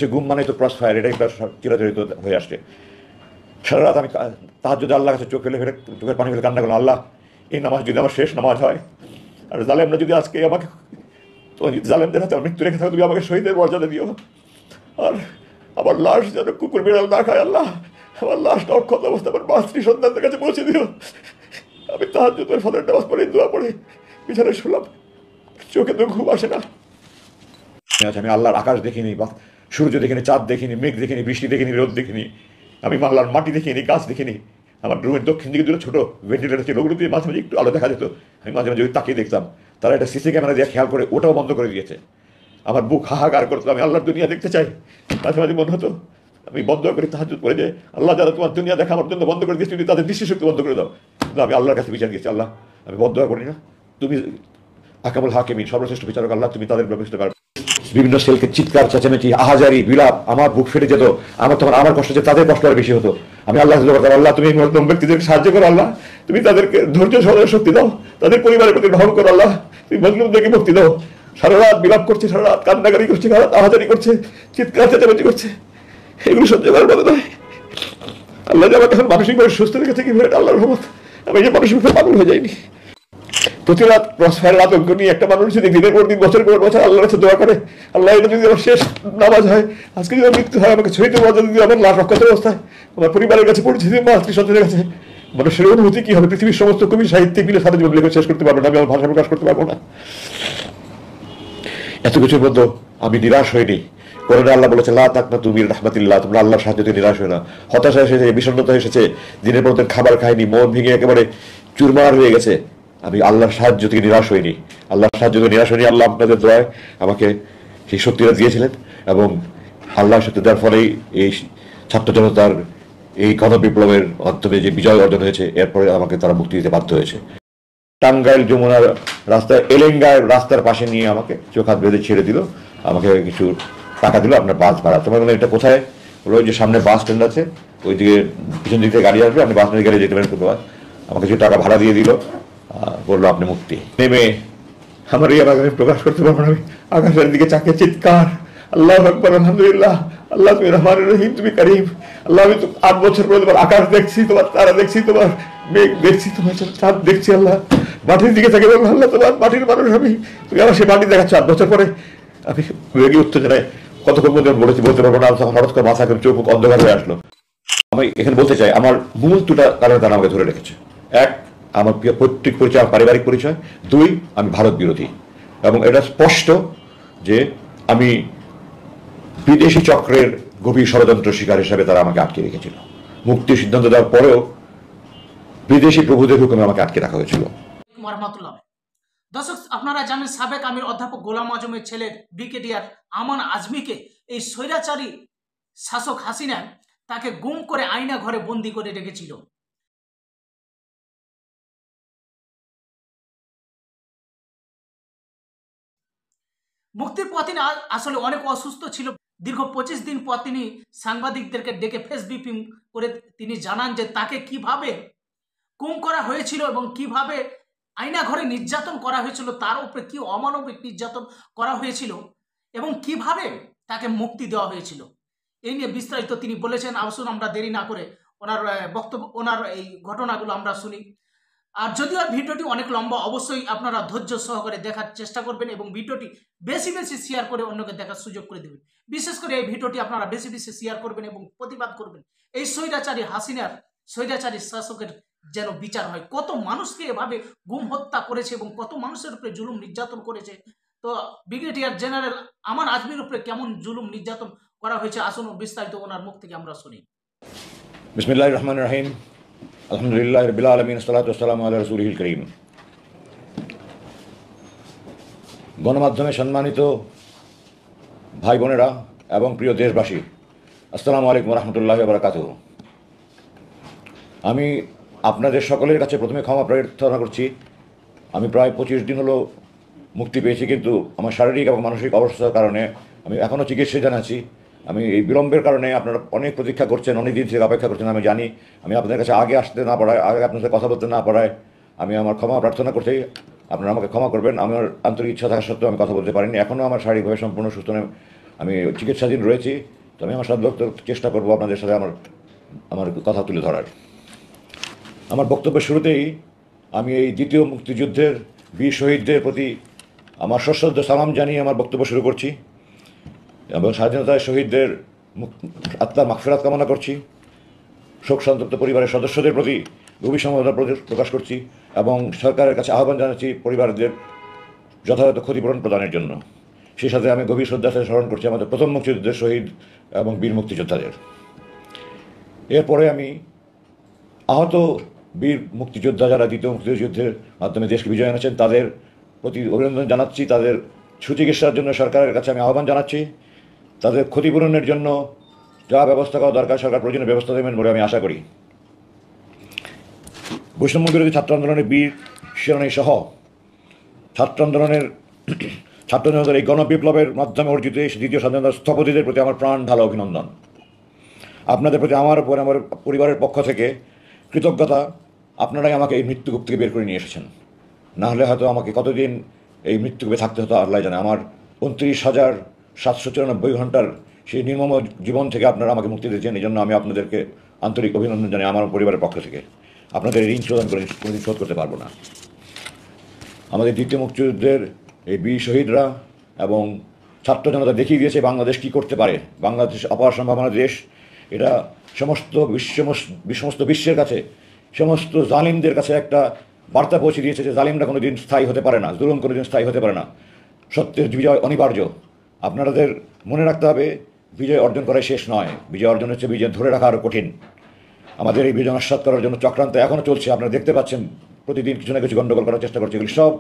সে ঘুম মানে তো ক্রস ফায়ার, এটাই চিরাচরিত হয়ে আসছে। সারা রাত আমি তাহাজ্জুদে আল্লাহর কাছে চোখ ফেলে ফেলে চোখের পানি ফেলে কান্না করলাম, আল্লাহ এই নামাজ যদি আমার শেষ নামাজ হয়, আর জালেমরা যদি আজকে আমাকে জালেমদের হাতে মৃত্যু রেখে থাকো, তুমি আমাকে শহীদের মর্যাদা দিও, আর আমার লাশ যেন কুকুর বিড়াল না খায়, আল্লাহ আমার লাশটা অক্ষত অবস্থা আমার মাতৃ সন্তানদের কাছে পৌঁছে দিও। আমি তাহাজ্জুদের ফজরের নামাজ পড়ে দোয়া পড়ে বিছানায় শুনলাম, চোখে তো ঘুম আসে না। আমি আল্লাহর আকাশ দেখিনি, বা সূর্য দেখিনি, চাঁদ দেখিনি, মেঘ দেখিনি, বৃষ্টি দেখিনি, রোদ দেখিনি, আমি আল্লাহর মাটি দেখিনি, গাছ দেখিনি। আমার রুমের দক্ষিণ দিকে দুটো ছোটো ভেন্টিলেটার ছিল, ওগুলো দিয়ে মাঝে মাঝে একটু আলো দেখা যেত, আমি মাঝে মাঝে ওই তাকিয়ে দেখতাম। তারা একটা সিসি ক্যামেরা দিয়ে খেয়াল করে ওটাও বন্ধ করে দিয়েছে। আমার বুক হাহাকার করতো, আমি আল্লাহর দুনিয়া দেখতে চাই। মাঝে মাঝে মনে হতো আমি বন্ধ করে তাহাজ্জুদ পড়ে যে, আল্লাহ যারা তোমার দুনিয়া দেখা আমার জন্য বন্ধ করে দিয়েছি, তুমি তাদের দৃষ্টিশক্তি বন্ধ করে দাও। কিন্তু আমি আল্লাহর কাছে বিচার দিয়েছি, আল্লাহ আমি বন্ধ করি না, তুমি আকামুল হাকিমিন, সর্বশ্রেষ্ঠ বিচারক, আল্লাহ তুমি তাদের ব্যবস্থা পারবে। বিভিন্ন সেলকে চিৎকার চেঁচামেচি আহাজারি বিলাপ, আমার বুক ফেটে যেত। আমার তখন আমার কষ্ট যে তাদের কষ্ট আর বেশি হতো। আমি আল্লাহ করতাম, আল্লাহ তুমি ব্যক্তিদেরকে সাহায্য করো, আল্লাহ তুমি তাদেরকে ধৈর্য সহযোগ শক্তি দাও, তাদের পরিবারের প্রতি ভ্রমণ করো, আল্লাহ তুমি মজলুমদেরকে মুক্তি দাও। সারা রাত বিলাপ করছে, সারা রাত কান্নাকারি করছে, সারা রাত আহাজারি করছে, চিৎকার চেঁচামেচি করছে, এগুলো সহ্য করার মতো নয়। আল্লাহ যে আমাকে এখন মানসিকভাবে সুস্থ রেখেছে কি আল্লাহর রহমত, আমি যে মানসিকভাবে পাগল হয়ে যাইনি। প্রতি রাত ক্রসফায়ারের আতঙ্ক নিয়ে একটা মানুষ যদি দিনের পর দিন বছরের পর বছর আল্লাহর কাছে দোয়া করে, আল্লাহ এটা যদি আমার শেষ নামাজ হয়, আজকে যদি মৃত্যু হয়, আমাকে শহীদের মর্যাদা যদি আমার লাশ অক্ষত অবস্থায় আমার পরিবারের কাছে পৌঁছে দিয়ে মাতৃ সন্তানের কাছে, মানুষের অনুভূতি কি হবে? পৃথিবীর সমস্ত কবি সাহিত্যিক মিলে সারা জীবন লেখা শেষ করতে পারবো না, আমি আমার ভাষা প্রকাশ করতে পারবো না। এত কিছুর মধ্যে আমি নিরাশ হইনি। কোরআনে আল্লাহ বলেছে, লা তাকনাতু মির রাহমাতিল্লাহ, তোমরা আল্লাহর সাহায্য দিয়ে নিরাশ হয় না। হতাশা এসেছে, বিষণ্ণতা এসেছে, দিনের পর দিন খাবার খাইনি, মন ভেঙে একেবারে চুরমার হয়ে গেছে, আমি আল্লাহর সাহায্য থেকে নিরাশ হইনি। আল্লাহর সাহায্য থেকে নিরাশ হইনি। আল্লাহ আপনাদের দোয়ায় আমাকে সেই শক্তিটা দিয়েছিলেন, এবং আল্লাহর শক্তি দেওয়ার ফলেই এই ছাত্র জনতার এই গণবিপ্লবের মাধ্যমে যে বিজয় অর্জন হয়েছে, এরপরে আমাকে তারা মুক্তি দিতে বাধ্য হয়েছে। টাঙ্গাইল যমুনার রাস্তায় এলেঙ্গার রাস্তার পাশে নিয়ে আমাকে চোখ হাত বেঁধে ছেড়ে দিল, আমাকে কিছু টাকা দিল, আপনার বাস ভাড়া। তোমার বললাম এটা কোথায়? ওই যে সামনে বাস স্ট্যান্ড আছে, ওই দিকে পিছন দিক থেকে গাড়ি আসবে, আপনি বাস স্ট্যান্ডে গেলে যেতে পারেন। আমাকে কিছু টাকা ভাড়া দিয়ে দিল, বললো আপনি মুক্তি। নেমে আমার এই আগামী প্রকাশ করতে পারবো না, আমি আকাশের দিকে চাকে চিৎকার, আল্লাহ আকবার, আলহামদুলিল্লাহ, আল্লাহ তুমি রহমান রহিম, তুমি করিম, আল্লাহ আমি তো 8 বছর পরে তোমার আকাশ দেখছি, তোমার তারা দেখছি, তোমার মেঘ দেখছি, তোমার চাঁদ দেখছি, আল্লাহ মাটির দিকে থাকে বলবো, আল্লাহ তোমার মাটির মানুষ আমি, তুমি আমার সে মাটি দেখাচ্ছ 8 বছর পরে। আমি রেগে উত্তেজনায় কতক্ষণ মধ্যে বলতে পারবো না, তখন হঠাৎ করে মাথা চোখ অন্ধকার হয়ে আসলো। আমি এখানে বলতে চাই, আমার মূল দুটা কারণে তারা আমাকে ধরে রেখেছে। এক, আমার পৈতৃক পরিচয়, আমার পারিবারিক পরিচয়। 2, আমি ভারত বিরোধী, এবং এটা স্পষ্ট যে আমি বিদেশি চক্রের গভীর ষড়যন্ত্র শিকার হিসাবে তারা আমাকে আটকে রেখেছিল। মুক্তির সিদ্ধান্ত দেওয়ার পরেও বিদেশি প্রভুদের হুকুমে আমাকে আটকে রাখা হয়েছিল। দর্শক, আপনারা জানেন সাবেক আমির অধ্যাপক গোলাম আজমের ছেলে ব্রিগেডিয়ার আমান আজমিকে এই স্বৈরাচারী শাসক হাসিনা তাকে গুম করে আয়না ঘরে বন্দি করে রেখেছিল। মুক্তির পর তিনি আসলে অনেক অসুস্থ ছিল। দীর্ঘ 25 দিন পর তিনি সাংবাদিকদেরকে ডেকে ফেস ব্রিফিং করে তিনি জানান যে তাকে কিভাবে গুম করা হয়েছিল এবং কিভাবে আয়না ঘরে নির্যাতন করা হয়েছিল, তার উপরে কি অমানবিক নির্যাতন করা হয়েছিল এবং কিভাবে তাকে মুক্তি দেওয়া হয়েছিল। এই নিয়ে বিস্তারিত তিনি বলেছেন। আসুন আমরা দেরি না করে ওনার বক্তব্য, ওনার এই ঘটনাগুলো আমরা শুনি। আর যদিও ভিডিওটি অনেক লম্বা, অবশ্যই আপনারা ধৈর্য সহকারে দেখার চেষ্টা করবেন এবং ভিডিওটি বেশি বেশি শেয়ার করে অন্যকে দেখার সুযোগ করে দেবেন। বিশেষ করে এই ভিডিওটি আপনারা বেশি বেশি শেয়ার করবেন এবং প্রতিবাদ করবেন এই স্বৈরাচারী হাসিনার, স্বৈরাচারী শাসকের যেন বিচার হয়। কত মানুষকে এভাবে গুম হত্যা করেছে এবং কত মানুষের উপরে জুলুম নির্যাতন করেছে। তো ব্রিগেডিয়ার জেনারেল আমান আজমির উপরে কেমন জুলুম নির্যাতন করা হয়েছে, আসুন বিস্তারিত ওনার মুখ থেকে আমরা শুনি। বিসমিল্লাহির রহমানির রহিম, আলহামদুলিল্লাহি রাব্বিল আলামিন, আসসালাতু ওয়াসসালামু আলা রাসূলিল কারীম। গণমাধ্যমে সম্মানিত ভাই বোনেরা এবং প্রিয় দেশবাসী, আসসালামু আলাইকুম ওয়া রাহমাতুল্লাহি ওয়া বারাকাতুহু। আমি আপনাদের সকলের কাছে প্রথমে ক্ষমা প্রার্থনা করছি। আমি প্রায় 25 দিন হলো মুক্তি পেয়েছি, কিন্তু আমার শারীরিক এবং মানসিক অবস্থার কারণে আমি এখনও চিকিৎসায় আছি। আমি এই বিলম্বের কারণে আপনারা অনেক প্রতীক্ষা করছেন, অনেক দিন থেকে অপেক্ষা করছেন, আমি জানি। আমি আপনাদের কাছে আগে আসতে না পারায়, আগে আপনার সাথে কথা বলতে না পারায় আমি আমার ক্ষমা প্রার্থনা করছি। আপনারা আমাকে ক্ষমা করবেন। আমার আন্তরিক ইচ্ছা থাকা সত্ত্বেও আমি কথা বলতে পারিনি। এখনও আমার শারীরিকভাবে সম্পূর্ণ সুস্থ নয়, আমি চিকিৎসাধীন রয়েছি, তো আমি আমার সাধ্য চেষ্টা করবো আপনাদের সাথে আমার কথা তুলে ধরার। আমার বক্তব্যের শুরুতেই আমি এই দ্বিতীয় মুক্তিযুদ্ধের বীর শহীদদের প্রতি আমার সশ্রদ্ধ সালাম জানিয়ে আমার বক্তব্য শুরু করছি এবং স্বাধীনতায় শহীদদের আত্মার মাগফিরাত কামনা করছি। শোক সন্তপ্ত পরিবারের সদস্যদের প্রতি গভীর সমবেদনা প্রকাশ করছি এবং সরকারের কাছে আহ্বান জানাচ্ছি পরিবারদের যথাযথ ক্ষতিপূরণ প্রদানের জন্য। সেই সাথে আমি গভীর শ্রদ্ধার সাথে স্মরণ করছি আমাদের প্রথম মুক্তিযুদ্ধের শহীদ এবং বীর মুক্তিযোদ্ধাদের। এরপরে আমি আহত বীর মুক্তিযোদ্ধা যারা দ্বিতীয় মুক্তিযুদ্ধের মাধ্যমে দেশকে বিজয় এনেছেন তাদের প্রতি অভিনন্দন জানাচ্ছি। তাদের সুচিকিৎসার জন্য সরকারের কাছে আমি আহ্বান জানাচ্ছি। তাদের ক্ষতিপূরণের জন্য যা ব্যবস্থা করা দরকার সরকার প্রয়োজনীয় ব্যবস্থা দেবেন বলে আমি আশা করি। বৈষম্য বিরোধী ছাত্র আন্দোলনের বীর শিরোনামী সহ ছাত্র জনতার এই গণবিপ্লবের মাধ্যমে অর্জিত এই দ্বিতীয় স্বাধীনতার স্থপতিদের প্রতি আমার প্রাণ ঢালা অভিনন্দন। আপনাদের প্রতি আমার উপর আমার পরিবারের পক্ষ থেকে কৃতজ্ঞতা। আপনারাই আমাকে এই মৃত্যুকূপ থেকে বের করে নিয়ে এসেছেন, না হলে হয়তো আমাকে কতদিন এই মৃত্যুকূপে থাকতে হতো আল্লাহ জানে। আমার 29,794 ঘন্টার সেই নির্মম জীবন থেকে আপনারা আমাকে মুক্তি দিয়েছেন। এই জন্য আমি আপনাদেরকে আন্তরিক অভিনন্দন জানাই আমার পরিবারের পক্ষ থেকে। আপনাদের ঋণ শোধন করে কোনোদিন শোধ করতে পারবো না। আমাদের দ্বিতীয় মুক্তিযুদ্ধের এই বীর শহীদরা এবং ছাত্র জনতা দেখিয়ে দিয়েছে বাংলাদেশ কী করতে পারে। বাংলাদেশ অপার সম্ভাবনার দেশ। এটা সমস্ত বিশ্বের কাছে, সমস্ত জালিমদের কাছে একটা বার্তা পৌঁছে দিয়েছে যে জালিমরা কোনো দিন স্থায়ী হতে পারে না, জুলুম কোনো দিন স্থায়ী হতে পারে না। সত্যের বিজয় অনিবার্য। আপনাদের মনে রাখতে হবে বিজয় অর্জন করাই শেষ নয়, বিজয় অর্জন হচ্ছে বিজয় ধরে রাখা আরও কঠিন। আমাদের এই বিজয় নস্যাৎ করার জন্য চক্রান্ত এখনও চলছে। আপনারা দেখতে পাচ্ছেন প্রতিদিন কিছু না কিছু গণ্ডগোল করার চেষ্টা করছে। এগুলি সব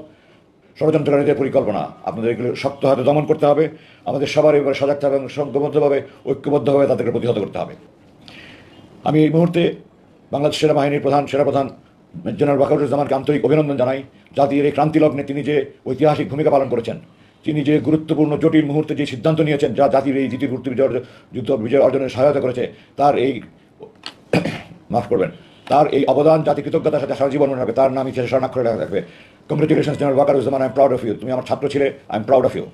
ষড়যন্ত্রকারীদের পরিকল্পনা। আপনাদের এগুলো শক্ত হাতে দমন করতে হবে। আমাদের সবার এবারে সজাগ থাকবে এবং সংঘবদ্ধভাবে ঐক্যবদ্ধভাবে তাদেরকে প্রতিহত করতে হবে। আমি এই মুহূর্তে বাংলাদেশ সেনাবাহিনীর সেনাপ্রধান জেনারেল ওয়াকারুজ্জামানকে আন্তরিক অভিনন্দন জানাই। জাতির এই ক্রান্তিলগ্নে তিনি যে ঐতিহাসিক ভূমিকা পালন করেছেন, তিনি যে গুরুত্বপূর্ণ জটিল মুহূর্তে যে সিদ্ধান্ত নিয়েছেন যা জাতির এই দ্বিতীয় যুদ্ধ বিজয় অর্জনে সহায়তা করেছে, তার এই তার এই অবদান জাতি কৃতজ্ঞতার সাথে সারা জীবন মনে রাখবে। তার নাম ইতিহাসে স্বর্ণাক্ষরে রাখবে। Congratulations general Wakeruzzaman, I am proud of you. তুমি আমার ছাত্র ছিলে, I am proud of you.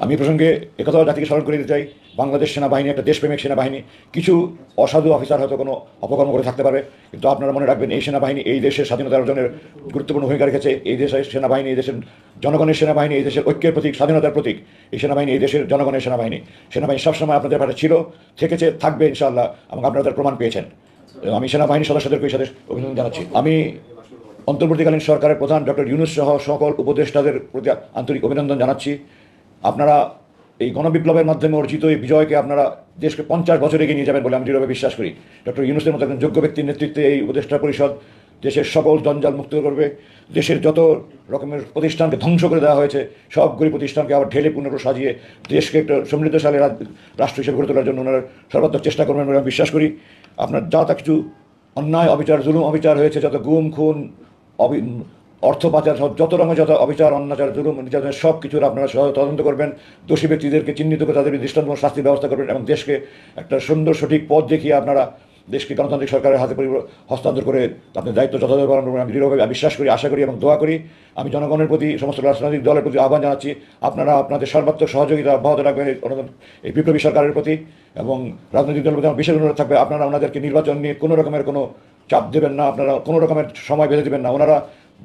আমি প্রসঙ্গে একথাও জাতিকে স্মরণ করে দিতে চাই, বাংলাদেশ সেনাবাহিনী একটা দেশপ্রেমিক সেনাবাহিনী। কিছু অসাধু অফিসার হয়তো কোনো অপকর্ম করে থাকতে পারে, কিন্তু আপনারা মনে রাখবেন এই সেনাবাহিনী এই দেশের স্বাধীনতা অর্জনের গুরুত্বপূর্ণ ভূমিকা রেখেছে। এই দেশের সেনাবাহিনী এই দেশের জনগণের সেনাবাহিনী, এই দেশের ঐক্যের প্রতীক, স্বাধীনতার প্রতীক। এই সেনাবাহিনী এই দেশের জনগণের সেনাবাহিনী। সেনাবাহিনী সবসময় আপনাদের পাশে ছিল, থেকেছে, থাকবে ইনশাআল্লাহ, এবং আপনারা তার প্রমাণ পেয়েছেন। আমি সেনাবাহিনীর সদস্যদেরকে এই সাথে অভিনন্দন জানাচ্ছি। আমি অন্তর্বর্তীকালীন সরকারের প্রধান ডক্টর ইউনূস সহ সকল উপদেষ্টাদের প্রতি আন্তরিক অভিনন্দন জানাচ্ছি। আপনারা এই গণবিপ্লবের মাধ্যমে অর্জিত এই বিজয়কে আপনারা দেশকে 50 বছর এগিয়ে নিয়ে যাবেন বলে আমি দৃঢ়ভাবে বিশ্বাস করি। ডক্টর ইউনূসের মতো একজন যোগ্য ব্যক্তির নেতৃত্বে এই উপদেষ্টা পরিষদ দেশের সকল জঞ্জাল মুক্ত করবে। দেশের যত রকমের প্রতিষ্ঠানকে ধ্বংস করে দেওয়া হয়েছে সবগুলি প্রতিষ্ঠানকে আবার ঢেলে পুনর সাজিয়ে দেশকে একটা সমৃদ্ধশালী রাষ্ট্র হিসেবে গড়ে তোলার জন্য ওনারা সর্বাত্মক চেষ্টা করবেন বলে আমি বিশ্বাস করি। আপনার যা তা কিছু অন্যায় অবিচার, জুলুম অবিচার হয়েছে, যত গুম খুন, অর্থ পাচার, যত রকমের যত অবিচার, অন্যাচার, জুলুম নির্যাতনের সব কিছুর আপনারা তদন্ত করবেন। দোষী ব্যক্তিদেরকে চিহ্নিত করে তাদের দৃষ্টান্তমূলক শাস্তির ব্যবস্থা করবেন এবং দেশকে একটা সুন্দর সঠিক পথ দেখিয়ে আপনারা দেশকে গণতান্ত্রিক সরকারের হাতে হস্তান্তর করে আপনার দায়িত্ব যথাযথ পালন করবেন আমি দৃঢ়ভাবে বিশ্বাস করি, আশা করি এবং দোয়া করি। আমি জনগণের প্রতি, সমস্ত রাজনৈতিক দলের প্রতি আহ্বান জানাচ্ছি, আপনারা আপনাদের সর্বাত্মক সহযোগিতা অব্যাহত রাখবেন এই বিপ্লবী সরকারের প্রতি। এবং রাজনৈতিক দলের প্রতি আমার বিশেষ অনুরোধ থাকবে, আপনারা ওনাদেরকে নির্বাচন নিয়ে কোনো রকমের কোনো চাপ দেবেন না, আপনারা কোনো রকমের সময় বেঁধে দেবেন না। ওনারা,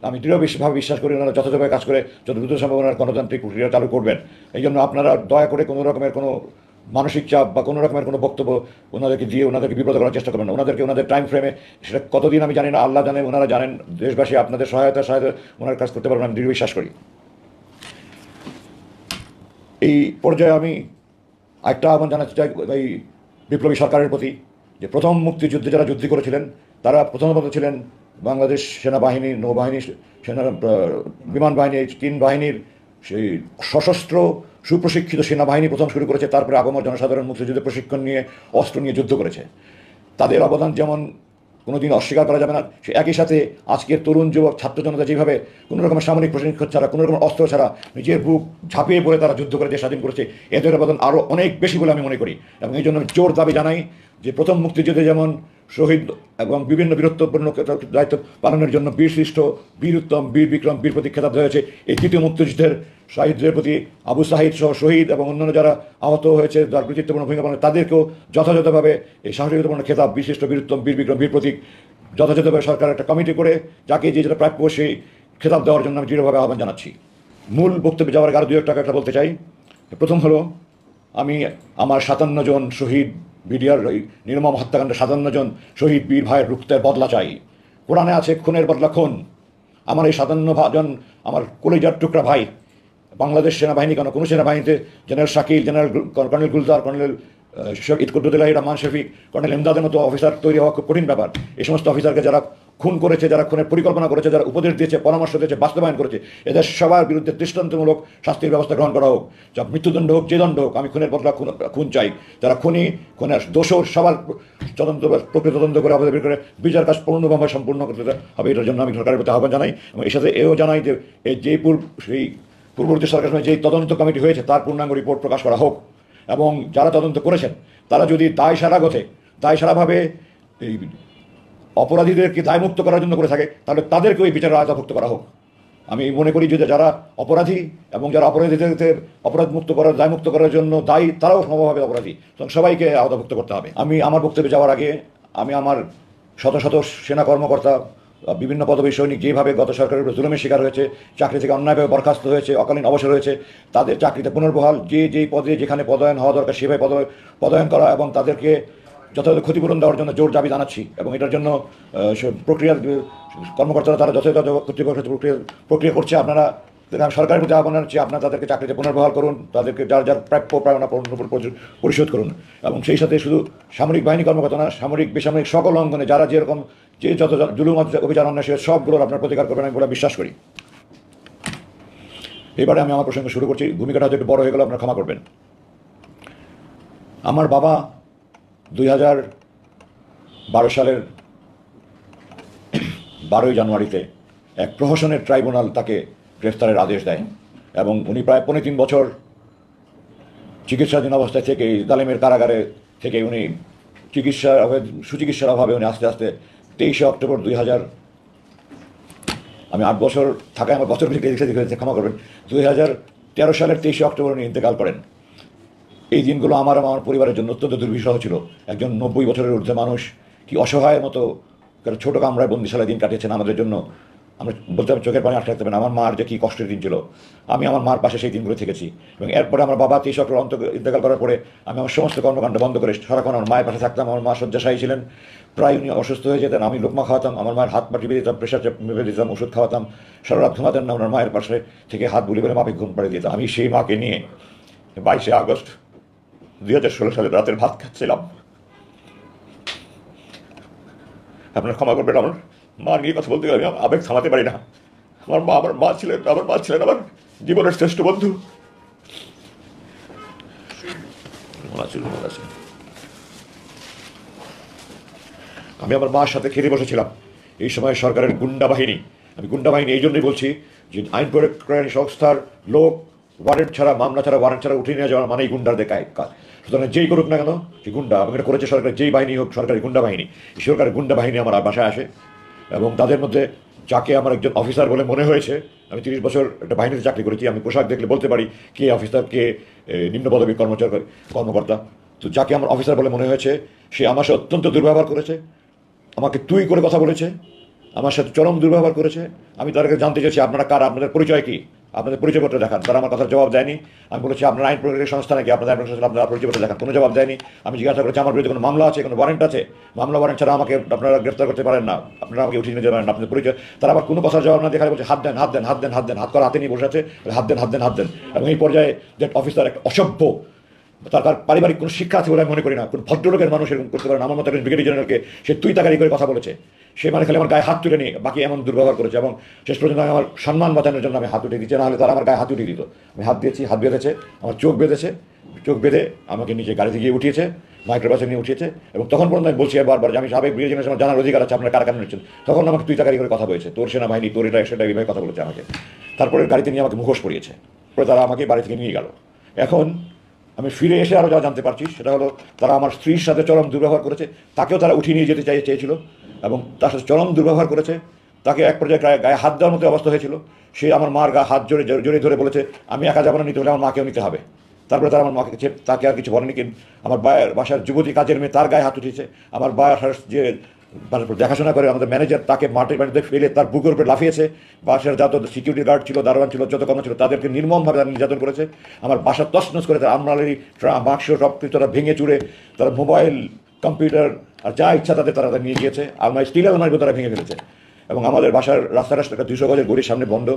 আমি দৃঢ়ভাবে বিশ্বাস করি ওনারা যথাযথভাবে কাজ করে যত দ্রুত সম্ভব ওনার গণতান্ত্রিক প্রক্রিয়া চালু করবেন। এই জন্য আপনারা দয়া করে কোনো রকমের কোনো মানসিক চাপ বা কোনো রকমের কোনো বক্তব্য ওনাদেরকে দিয়ে ওনাদেরকে বিব্রত করার চেষ্টা করবেন না। ওনাদেরকে ওনাদের টাইম ফ্রেমে, সেটা কতদিন আমি জানি না, আল্লাহ জানেন, ওনারা জানেন। দেশবাসী আপনাদের সহায়তা ওনার কাজ করতে পারবেন আমি দৃঢ় বিশ্বাস করি। এই পর্যায়ে আমি একটা আহ্বান জানাতে চাই এই বিপ্লবী সরকারের প্রতি, যে প্রথম মুক্তিযুদ্ধে যারা যুদ্ধ করেছিলেন তারা প্রথমত ছিলেন বাংলাদেশ সেনাবাহিনী, নৌবাহিনী, বিমান বাহিনী, তিন বাহিনীর সেই সশস্ত্র সুপ্রশিক্ষিত সেনাবাহিনী প্রথম শুরু করেছে। তারপরে আপামর জনসাধারণ মুক্তিযুদ্ধে প্রশিক্ষণ নিয়ে অস্ত্র নিয়ে যুদ্ধ করেছে। তাদের অবদান যেমন কোনোদিন অস্বীকার করা যাবে না, সে একই সাথে আজকের তরুণ যুবক ছাত্র জনতা যেভাবে কোনো রকমের সামরিক প্রশিক্ষণ ছাড়া, কোনো রকম অস্ত্র ছাড়া নিজের বুক ঝাঁপিয়ে পড়ে তারা যুদ্ধ করে দেশ স্বাধীন করেছে, এদের অবদান আরও অনেক বেশি বলে আমি মনে করি। এবং এই জন্য আমি জোর দাবি জানাই যে প্রথম মুক্তিযুদ্ধে যেমন শহীদ এবং বিভিন্ন বীরত্বপূর্ণ দায়িত্ব পালনের জন্য বীর শ্রেষ্ঠ, বীর উত্তম, বীর বিক্রম, বীর প্রতীক খেতাব দেওয়া হয়েছে। এই তৃতীয় মুক্তিযুদ্ধের শহীদদের প্রতি আবু সাহিদ সহ শহীদ এবং অন্যান্য যারা আহত হয়েছে, যার গুরুত্বপূর্ণ ভূমিকা পালন, তাদেরকেও যথাযথভাবে এই সাহসিকতাপূর্ণ খেতাব, বীর শ্রেষ্ঠ, বীর উত্তম, বীর বিক্রম, বীর প্রতীক যথাযথভাবে সরকার একটা কমিটি করে যাকে যে যেটা প্রাপ্য সেই খেতাব দেওয়ার জন্য আমি দৃঢ়ভাবে আহ্বান জানাচ্ছি। মূল বক্তব্যে যাওয়ার আগে আরও 2-1 একটা বলতে চাই। প্রথম হলো, আমি আমার 57 জন শহীদ বিডিআর নির্মম হত্যাকাণ্ডে 57 জন শহীদ বীর ভাইয়ের রক্তের বদলা চাই। কোরআনে আছে খুনের বদলা খুন। আমার এই 57 জন আমার কলিজার টুকরা ভাই, বাংলাদেশ সেনাবাহিনী কেন, কোনো সেনাবাহিনীতে general Shakil, general colonel Gulzar, colonel Idkuddullah Rahman Shafiq, colonel এমদাদের মতো অফিসার তৈরি হওয়া খুব কঠিন ব্যাপার। এই সমস্ত অফিসারকে যারা খুন করেছে, যারা খুনের পরিকল্পনা করেছে, যারা উপদেশ দিয়েছে, পরামর্শ দিয়েছে, বাস্তবায়ন করেছে, এদের সবার বিরুদ্ধে দৃষ্টান্তমূলক শাস্তির ব্যবস্থা গ্রহণ করা হোক। যা মৃত্যুদণ্ড হোক, যে দণ্ড হোক, আমি খুনের বদলা খুন চাই। যারা খুনের দোষর সবার তদন্ত, প্রকৃত তদন্ত করে আমাদের বের করে বিচার কাজ পূর্ণভাবে সম্পূর্ণ করতে হবে। এটার জন্য আমি সরকারের প্রতি আহ্বান জানাই এবং এর সাথে এও জানাই যে এই যে সেই পূর্ববর্তী সরকারের সময় যেই তদন্ত কমিটি হয়েছে তার পূর্ণাঙ্গ রিপোর্ট প্রকাশ করা হোক এবং যারা তদন্ত করেছেন তারা যদি দায়সারাভাবে এই অপরাধীদেরকে দায়মুক্ত করার জন্য করে থাকে, তাহলে তাদেরকে ওই বিচারের আওতাভুক্ত করা হোক। আমি মনে করি যে যারা অপরাধী এবং যারা অপরাধীদেরকে অপরাধমুক্ত করার, দায়মুক্ত করার জন্য দায়ী, তারাও সমভাবে অপরাধী, এবং সবাইকে আওতাভুক্ত করতে হবে। আমি আমার বক্তব্যে যাওয়ার আগে আমি আমার শত শত সেনা কর্মকর্তা, বিভিন্ন পদবী সৈনিক যেভাবে গত সরকারের উপর জুলুমের শিকার হয়েছে, চাকরি থেকে অন্যায়ভাবে বরখাস্ত হয়েছে, অকালীন অবসর হয়েছে, তাদের চাকরিতে পুনর্বহাল, যেই পদে যেখানে পদায়ন হওয়া দরকার সেভাবে পদায়ন করা এবং তাদেরকে যথাযথ ক্ষতিপূরণ দেওয়ার জন্য জোর দাবি জানাচ্ছি। এবং এটার জন্য প্রক্রিয়ার কর্মকর্তারা তারা যথাযথ কর্তৃপক্ষ প্রক্রিয়া করছে। আপনারা সরকারের প্রতি আহ্বান জানাচ্ছি, আপনারা তাদেরকে চাকরিতে পুনর্বহাল করুন, তাদেরকে যার যার প্রাপ্য পাওনা পরিশোধ করুন। এবং সেই সাথে শুধু সামরিক বাহিনী কর্মকর্তা না, সামরিক বেসামরিক সকল অঙ্গনে যারা যেরকম যত জুলুম অভিযান অন্যায় সবগুলোর আপনার প্রতিকার করবেন আমি বলে বিশ্বাস করি। এবারে আমি আমার প্রসঙ্গ শুরু করছি। ভূমিকাটা হয়তো একটু বড় হয়ে গেল, আপনারা ক্ষমা করবেন। আমার বাবা 2012 সালের 12ই জানুয়ারিতে এক প্রহসনের ট্রাইব্যুনাল তাকে গ্রেফতারের আদেশ দেয় এবং উনি প্রায় 3.5 বছর চিকিৎসাধীন অবস্থায় থেকে জালেমের কারাগারে থেকে উনি সুচিকিৎসার অভাবে উনি আস্তে আস্তে 23 অক্টোবর 2000, আমি 8 বছর থাকায় আমার বছর হয়েছে, ক্ষমা করবেন, 2013 সালের 23 অক্টোবর উনি ইন্তেকাল করেন। এই দিনগুলো আমার পরিবারের জন্য অত্যন্ত দুর্বিষহ ছিল। একজন 90 বছরের ঊর্ধ্বে মানুষ কি অসহায়ের মতো ছোটো কামরায় বন্দিশালায় দিন কাটিয়েছেন আমাদের জন্য। আমরা বলতে হবে, চোখের পানি আটকে রাখতে পারেন। আমার মার যে কী কষ্টের দিন ছিল, আমি আমার মার পাশে সেই দিনগুলো থেকেছি। এবং এরপরে আমার বাবা 23 অক্টোবর ইন্তেকাল করার পরে আমি আমার সমস্ত কর্মকাণ্ড বন্ধ করে সারাক্ষণ আমার মায়ের পাশে থাকতাম। আমার মা শয্যাশায়ী ছিলেন, প্রায় উনি অসুস্থ হয়ে যেতেন, আমি লোকমা খাওয়াতাম, আমার মায়ের হাত পা টিপে দিতাম, প্রেশার মেপে দিতাম, ওষুধ খাওয়াতাম, সারা রাত ঘুমাতেন না, ওনার মায়ের পাশে থেকে হাত বুলি করে মাফিক ঘুম পাড়িয়ে দিতাম। আমি সেই মাকে নিয়ে 22 আগস্ট 2016 সালে রাতের ভাত খাচ্ছিলাম। আপনার ক্ষমা করবেন, আমার মা নিয়ে কথা বলতে গেলে আমি আবেগ থামাতে পারি না। আমার মা ছিলেন আমার জীবনের শ্রেষ্ঠ বন্ধু। আমি আমার মার সাথে খেতে বসেছিলাম। এই সময় সরকারের গুন্ডা বাহিনী, আমি গুন্ডা বাহিনী এই জন্যই বলছি যে আইন প্রয়োগকারী সংস্থার লোক ওয়ারেন্ট ছাড়া, মামলা ছাড়া, ওয়ারেন্ট ছাড়া উঠিয়ে নিয়ে যাওয়া মানেই গুন্ডার কাজ। সুতরাং যেই করুক না কেন সে গুন্ডা, এবং এটা করেছে সরকারের যেই বাহিনী হোক, সরকারি গুন্ডা বাহিনী। সরকারের গুন্ডা বাহিনী আমার বাসায় আসে এবং তাদের মধ্যে যাকে আমার একজন অফিসার বলে মনে হয়েছে, আমি 30 বছর একটা বাহিনীতে চাকরি করেছি, আমি পোশাক দেখলে বলতে পারি কে অফিসার, কে নিম্ন পদবী কর্মকর্তা। তো যাকে আমার অফিসার বলে মনে হয়েছে সে আমার সাথে অত্যন্ত দুর্ব্যবহার করেছে, আমাকে তুই করে কথা বলেছে, আমার সাথে চরম দুর্ব্যবহার করেছে। আমি তাদেরকে জানতে চাইছি আপনারা কারা, আপনাদের পরিচয় কী, আপনাদের পরিচয়পত্র দেখান। তারা আমার কথার জবাব দেয়নি। আমি বলেছি আপনার আইন প্রয়োগের সংস্থা নাকি, আপনাদের আইন সংস্থা, আপনার পরিচয়পত্র দেখান। কোনো জবাব দেয়নি। আমি জিজ্ঞাসা করেছি আমার বিরুদ্ধে কোনো মামলা আছে, কোনো ওয়ারেন্ট আছে? মামলা ওয়ারেন্ট ছাড়া আমাকে আপনারা গ্রেফতার করতে পারেন না, আপনারা আমাকে উঠিয়ে নিতে পারেন না, আপনাদের পরিচয়। তারা আবার কোনো কথার জবাব না দেখালে বলছে হাত দেন, হাত দেন, হাত দেন, হাত দেন, হাত করা হাতে নিয়ে বসে আছে, হাত দেন, হাত দেন, হাত দেন। এবং এই পর্যায়ে যে অফিসার একটা অসভ্য, তার পারিবারিক কোনো শিক্ষা আছে বলে আমি মনে করি না, কোনো ভদ্রলোকের মানুষ এরকম করতে পারেন। আমার মতো একজন ব্রিগেডিয়ার জেনারেলকে সে তুই তাকারি করে কথা বলেছে, সে মানে খালি আমার গায়ে হাত তুলে নিয়ে বাকি এমন দুর্ব্যবহার করেছে। এবং শেষ পর্যন্ত আমি আমার সম্মান বাঁচানোর জন্য আমি হাত উঠিয়ে দিচ্ছি, নাহলে তারা আমার গায়ে হাত উঠিয়ে দিত। আমি হাত দিয়েছি, হাত বেঁধেছে, আমার চোখ বেঁধেছে, চোখ বেঁধে আমাকে নিচে গাড়িতে গিয়ে উঠিয়েছে, মাইক্রোবাসে নিয়ে উঠিয়েছে। এবং তখন পর্যন্ত আমি বলছি বারবার যে আমি সাবেক ব্রিগেডিয়ার জেনারেল, আমার জানার অধিকার আছে, আপনারা কারা কেন নিচ্ছেন। তখন আমাকে তুই তাকারি করে কথা বলেছে, তোর সেনাবাহিনী, তোর এটা সেটা এইভাবে কথা বলেছে আমাকে। তারপরে গাড়িতে নিয়ে আমাকে মুখোশ পরিয়েছে, পরে তারা আমাকে বাড়ি থেকে নিয়ে গেল। এখন আমি ফিরে এসে আরও যা জানতে পারছি সেটা হলো তারা আমার স্ত্রীর সাথে চরম দুর্ব্যবহার করেছে, তাকেও তারা উঠিয়ে নিয়ে যেতে চেয়েছিল এবং তার সাথে চরম দুর্ব্যবহার করেছে। তাকে এক পর্যায়ে গায়ে হাত দেওয়ার মতো অবস্থা হয়েছিল। সে আমার মার হাত জড়িয়ে ধরে বলেছে আমি একা যাবো না, নিতে হলে আমার মাকেও নিতে হবে। তারপরে তারা আমার মাকে তাকে আর কিছু বলেনি, কিন্তু আমার বাসার যুবতী কাজের মেয়ে তার গায়ে হাত উঠিয়েছে। আমার বাসার যে দেখাশোনা করে আমাদের ম্যানেজার তাকে মাটিতে ফেলে তার বুকের উপরে লাফিয়েছে। বাসার যত সিকিউরিটি গার্ড ছিল, দারোয়ান ছিল, যত কর্ম ছিল, তাদেরকে নির্মমভাবে তারা নির্যাতন করেছে। আমার বাসা তছনছ করে তারা আমরালি বাক্স সব কিছু তারা ভেঙে চুড়ে তারা মোবাইল, কম্পিউটার আর যা ইচ্ছা তারা নিয়ে গিয়েছে। আলমারি, স্টিল আলমারিও তারা ভেঙে ফেলেছে। এবং আমাদের বাসার রাস্তাটা 200 গজের গড়ির সামনে বন্ধ।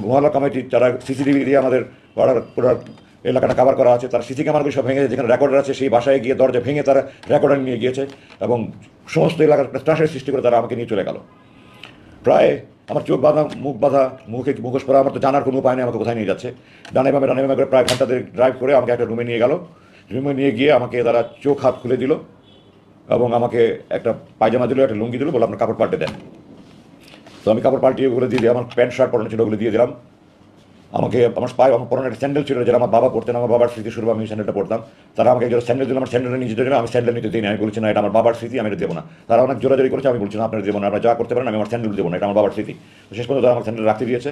মহল্লা কমিটি যারা সিসিটিভি দিয়ে আমাদের পুরো এলাকাটা কভার করা আছে, তার সিসি ক্যামেরাগুলো সব ভেঙে, যেখানে রেকর্ডার আছে সেই বাসায় গিয়ে দরজা ভেঙে তারা রেকর্ডার নিয়ে গিয়েছে এবং সমস্ত এলাকার ত্রাসের সৃষ্টি করে তারা আমাকে নিয়ে চলে গেল। প্রায় আমার চোখ বাঁধা, মুখ বাঁধা, মুখোশ পরা, আমার তো জানার কোনো উপায় নেই আমাকে কোথায় নিয়ে যাচ্ছে। ডানে বামে করে প্রায় ঘন্টাতে ড্রাইভ করে আমাকে একটা রুমে নিয়ে গেল। রুমে নিয়ে গিয়ে আমাকে তারা চোখ হাত খুলে দিল এবং আমাকে একটা পায়জামা দিল, একটা লুঙ্গি দিল, বলে আপনার কাপড় পাল্টে দেন। তো আমি কাপড় পাল্টিয়ে ওগুলো দিয়ে দিই। আমার প্যান্ট শার্ট পরানো ছিল, ওগুলো দিয়ে দিলাম। আমাকে আমার পায়ে আমার পরানো একটা স্যান্ডেল ছিল, যেটা আমার বাবা পড়তেন, আমার বাবার স্মৃতি স্বরূপ আমি স্যান্ডেলটা পড়তাম। তারা আমাকে একটা স্যান্ডেল দিল, আমার স্যান্ডেলটা নিয়ে যেতে দিল, আমি স্যান্ডেল নিতে দিই না। আমি বলছি না, এটা আমার বাবার স্মৃতি, আমি এটা দেবো না। তারা অনেক জোরাজোরি করেছে, আমি বলছি না আপনারা দেবো না, আপনারা যা করতে পারেন, আমি আমার স্যান্ডেল দেবো না, এটা আমার বাবার স্মৃতি। তো শেষ পর্যন্ত তারা আমার স্যান্ডেল রাখতে দিয়েছে।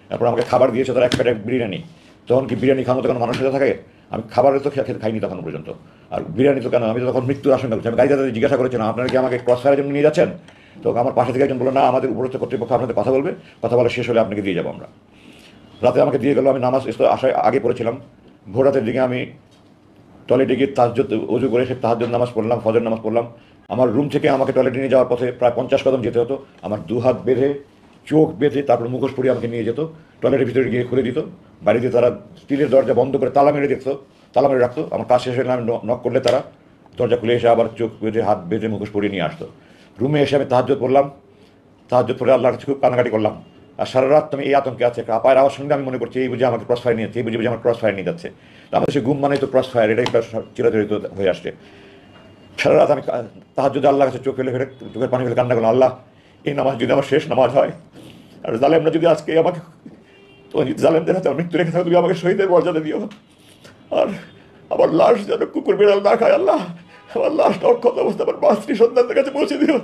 তারপর আমাকে খাবার দিয়েছে তারা, এক প্যাকেট বিরিয়ানি। তখন কি বিরিয়ানি খাওয়ানো তখন মানুষের সাথে থাকে, আমি খাবারের তো খাইনি তখন পর্যন্ত। আর বিরিয়ানি তো কেন, আমি তো তখন মৃত্যুর আশঙ্কা করছি। আমি গাড়িতে জিজ্ঞাসা করেছিলাম আপনারা কি আমাকে ক্রস ফায়ারের জন্য নিয়ে যাচ্ছেন? তো আমার পাশে থেকে একজন বললো না, আমাদের উপরস্থ কর্তৃপক্ষ আপনাদের কথা বলবে, কথা বলা শেষ হলে আপনাকে দিয়ে যাবো আমরা। রাতে আমাকে দিয়ে গেলো। আমি নামাজ আসায় আগে পড়েছিলাম। ভোর রাতের দিকে আমি টয়লেটে গিয়ে তাহাজ্জুদ ওযু করে সে তাহাজ্জুদ নামাজ পড়লাম, ফজর নামাজ পড়লাম। আমার রুম থেকে আমাকে টয়লেটে নিয়ে যাওয়ার পথে প্রায় 50 কদম যেতে হতো। আমার 2 হাত বেঁধে, চোখ বেঁধে, তারপর মুখোশ পরিয়ে আমাকে নিয়ে যেত। টয়লেটের ভিতরে গিয়ে খুলে দিত। বাড়িতে তারা স্টিলের দরজা বন্ধ করে তালা মেরে রাখতো। আমার কাজ শেষ হলে আমি নক করলে তারা দরজা খুলে এসে আবার চোখ বেঁধে, হাত বেঁধে, মুখোশ পরিয়ে নিয়ে আসতো। রুমে এসে আমি তাহাজ্জুদ পড়লাম। তাহাজ্জুদ পড়ে আল্লাহর কাছে খুব কান্নাকাটি করলাম। আর সারা রাত তুমি এই আতঙ্কে আছে। পায়ের আওয়াজ শুনলে আমি মনে করছি এই বুঝে আমাকে ক্রস ফায়ার নিয়ে যাচ্ছে, এই বুঝে আমার ক্রস ফায়ার নিয়ে যাচ্ছে। আমাদের সে ঘুম মানেই তো ক্রস ফায়ার, এটাই চিরাচরিত হয়ে আসছে। সারা রাত আমি তাহাজ্জুদে আল্লাহর কাছে চোখের পানি ফেলে কান্না করলাম, আল্লাহ এই নামাজ যদি আমার শেষ নামাজ হয়, আর জালেমরা যদি আজকে আমাকে, জালেমদের হাতে মৃত্যু রেখে থাকে, তুমি আমাকে শহীদের মর্যাদা দিও। আর আমার লাশ যেন কুকুর বিড়াল না খায়, আল্লাহ আমার লাশটা অক্ষত অবস্থা আমার স্ত্রী সন্তানদের কাছে পৌঁছে দিও।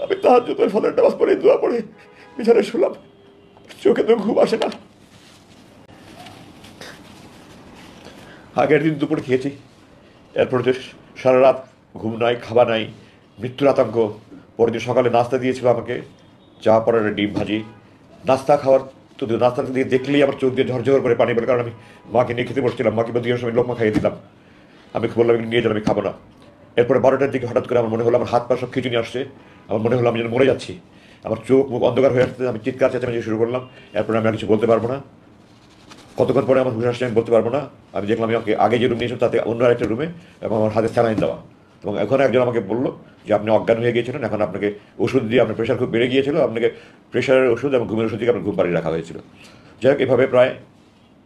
আমি তাহাজ্জুদের ফজরের নামাজ পড়ে, দোয়া পড়ে বিছানায় শুলাম, চোখে তো ঘুম আসে না। আগের দিন দুপুরে খেয়েছি, এরপরে যে সারা রাত ঘুম নাই, খাবার নাই, মৃত্যুর আতঙ্ক। পরের দিন সকালে নাস্তা দিয়েছিল আমাকে, চা, পড়ার ডিম ভাজি। নাস্তা খাওয়ার তো নাস্তা দিয়ে দেখলেই আমার চোখ দিয়ে ঝরঝর করে পানি বের, কারণ আমি মাকে নিয়ে খেতে বসছিলাম। মাকে দুই সময় লোকমা খাইয়ে দিলাম। আমি বললাম নিয়ে যান, আমি খাবো না। এরপরে 12টার দিকে হঠাৎ করে আমার মনে হলো আমার হাত পা সব খিচুনি আসছে। আমার মনে হলো আমি যেন মরে যাচ্ছি। আমার চোখ মুখ অন্ধকার হয়ে আসতে, আমি চিৎকার চেঁচামেচি শুরু করলাম। এরপরে আমি আর কিছু বলতে পারবো না। কতক্ষণ পরে আমার হুশ আসছে আমি বলতে পারবো না। আমি দেখলাম আমি আগে যে রুম নিয়েছিলাম তাতে অন্য আরেকটা রুমে, এবং আমার হাতে স্যালাইন দেওয়া। এবং এখন একজন আমাকে বললো যে আপনি অজ্ঞান হয়ে গিয়েছিলেন, এখন আপনাকে ওষুধ দিয়ে, আপনার প্রেশার খুব বেড়ে গিয়েছিল, আপনাকে প্রেশারের ওষুধ এবং ঘুমের ওষুধ দিয়ে আপনার ঘুম পাড়িয়ে রাখা হয়েছিল। যাই হোক, এভাবে প্রায়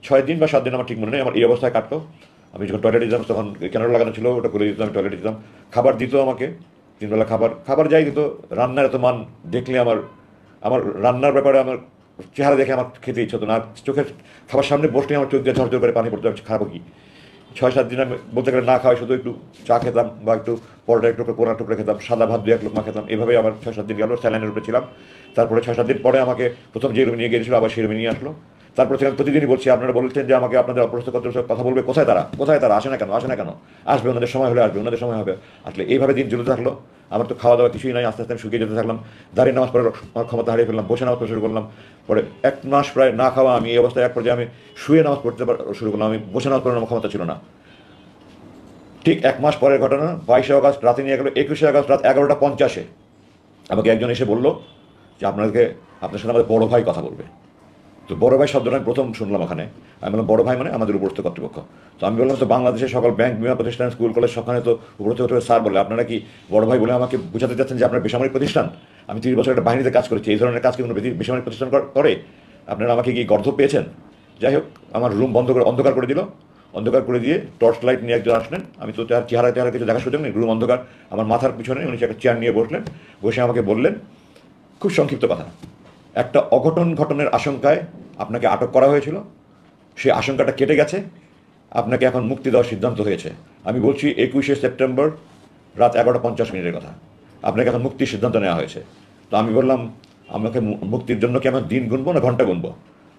6 দিন বা 7 দিন আমার ঠিক মনে নেই আমার এই অবস্থায় কাটতো। আমি যখন টয়লেটে যেতাম তখন ক্যানার লাগানো ছিল, ওটা করে দিতাম, আমি টয়লেটে যেতাম। খাবার দিত আমাকে 3 বেলা খাবার যাই দিত। রান্নার এত মান দেখলে আমার রান্নার ব্যাপারে আমার চেহারা দেখে আমার খেতে ইচ্ছে হতো না। চোখের খাবার সামনে বসলে আমার চোখ দিয়ে ঝরঝর করে পানি পড়তে, আমি খাবো কি। 6-7 দিন আমি বলতে গেলে না খাওয়াই, শুধু একটু চা খেতাম বা একটু পরোটা, একটু পোড়া টুকরে খেতাম, সাদা ভাত 2-1 লোকমা খেতাম। এভাবেই আমার 6-7 দিন গেল, স্যালাইনের উপরে ছিলাম। তারপরে 6-7 দিন পরে আমাকে প্রথম যে রুমে নিয়ে গিয়েছিল আবার সেই রুমে নিয়ে আসলো। তারপর থেকে আমি প্রতিদিনই বলছি, আপনারা বলছেন যে আমাকে আপনাদের অপরস্থ কর্তৃপক্ষ কথা বলবে, কোথায় তারা আসে না কেন, আসবে, ওনাদের সময় হলে আসবে, ওনাদের সময় হবে। আসলে এইভাবে দিন চলতে থাকলো। আমার তো খাওয়া দাওয়া কিছুই নাই। আস্তে আস্তে আমি শুকিয়ে যেতে থাকলাম। দাঁড়িয়ে নামাজ পড়ার ক্ষমতা হারিয়ে ফেললাম। বসে নামাজ পড়া শুরু করলাম। পরে 1 মাস প্রায় না খাওয়া আমি এই অবস্থায়, এক পর্যায়ে আমি শুয়ে নামাজ পড়তে শুরু করলাম। আমি বসে নামাজ পড়ার ক্ষমতা ছিল না। ঠিক 1 মাস পরের ঘটনা, 22শে আগস্ট রাতে নিয়ে গেল। 21শে আগস্ট রাত 11টা 50-এ আমাকে একজন এসে বললো যে আপনার সাথে আমাদের বড় ভাই কথা বলবে। তো বড় ভাই শব্দটা আমি প্রথম শুনলাম ওখানে। আমি বললাম বড় ভাই মানে আমাদের উপরস্থ কর্তৃপক্ষ। তো আমি বললাম তো বাংলাদেশের সকল ব্যাংক, বিমা প্রতিষ্ঠান, স্কুল, কলেজ সবখানে তো উপরস্থ কর্তৃপক্ষ স্যার বলে, আপনারা কি বড় ভাই বলে আমাকে বোঝাতে চাচ্ছেন যে আপনার বেসামরিক প্রতিষ্ঠান? আমি 30 বছর একটা বাহিনীতে কাজ করেছি, এই ধরনের কাজ কি কোনো বেসামরিক প্রতিষ্ঠান করে? আপনারা আমাকে কি গর্ধ পেয়েছেন? যাই হোক, আমার রুম বন্ধ করে অন্ধকার করে দিল। অন্ধকার করে দিয়ে টর্চ লাইট নিয়ে একজন আসলেন। আমি তো তার চেহারা কিছু দেখার সুযোগ নেই, রুম অন্ধকার। আমার মাথার পিছনে উনি একটা চেয়ার নিয়ে বসলেন। বসে আমাকে বললেন, খুব সংক্ষিপ্ত কথা, একটা ঘটনের আশঙ্কায় আপনাকে আটক করা হয়েছিল, সেই আশঙ্কাটা কেটে গেছে, আপনাকে এখন মুক্তি দেওয়ার সিদ্ধান্ত হয়েছে। আমি বলছি 21শে সেপ্টেম্বর রাত 11:50 কথা। আপনাকে এখন মুক্তির সিদ্ধান্ত নেওয়া হয়েছে। তো আমি বললাম, আমাকে মুক্তির জন্য কি আমার দিন গুনবো না ঘন্টা গুনবো?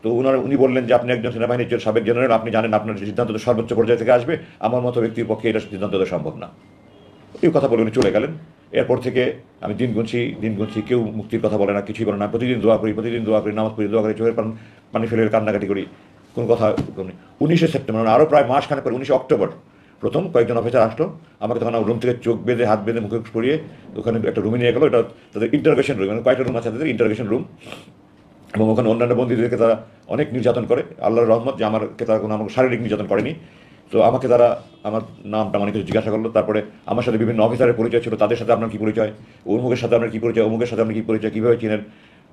তো উনি বললেন যে আপনি একজন সেনাবাহিনীর সাবেক জেনারেল, আপনি জানেন আপনার সিদ্ধান্ত তো সর্বোচ্চ পর্যায় থেকে আসবে, আমার মতো ব্যক্তির পক্ষে এটা সিদ্ধান্ত দেওয়া সম্ভব না। এই কথা বলে উনি চলে গেলেন। এরপর থেকে আমি দিন গুনছি, কেউ মুক্তির কথা বলে না, কিছুই বলে না। প্রতিদিন দোয়া করি, নামাজ পড়ি, দোয়া করি, চোখের পানি ফেলে কান্নাকাটি করি, কোনো কথা। 19শে সেপ্টেম্বর, আরও প্রায় মাসখানেক পরে 19শে অক্টোবর প্রথম কয়েকজন অফিসার আসলো আমাকে, তখন রুম থেকে চোখ বেঁধে হাত বেঁধে মুখে পরিয়ে ওখানে একটা রুমে নিয়ে গেলো। এটা তাদের ইন্টারোগেশন রুম, মানে কয়েকটা রুম আছে তাদের ইন্টারোগেশন রুম, এবং ওখানে অন্যান্য বন্দীদেরকে তারা অনেক নির্যাতন করে। আল্লাহর রহমত যে আমাকে তারা আমাকে শারীরিক নির্যাতন করেনি। তো আমাকে তারা আমার নামটা অনেক কিছু জিজ্ঞাসা করলো, তারপরে আমার সাথে বিভিন্ন অফিসারের পরিচয় ছিল, তাদের সাথে আপনার কী পরিচয়, অমুকের সাথে আপনার কী পরিচয়, অমুকের সাথে আপনার কী পরিচয়, কীভাবে চিনেন।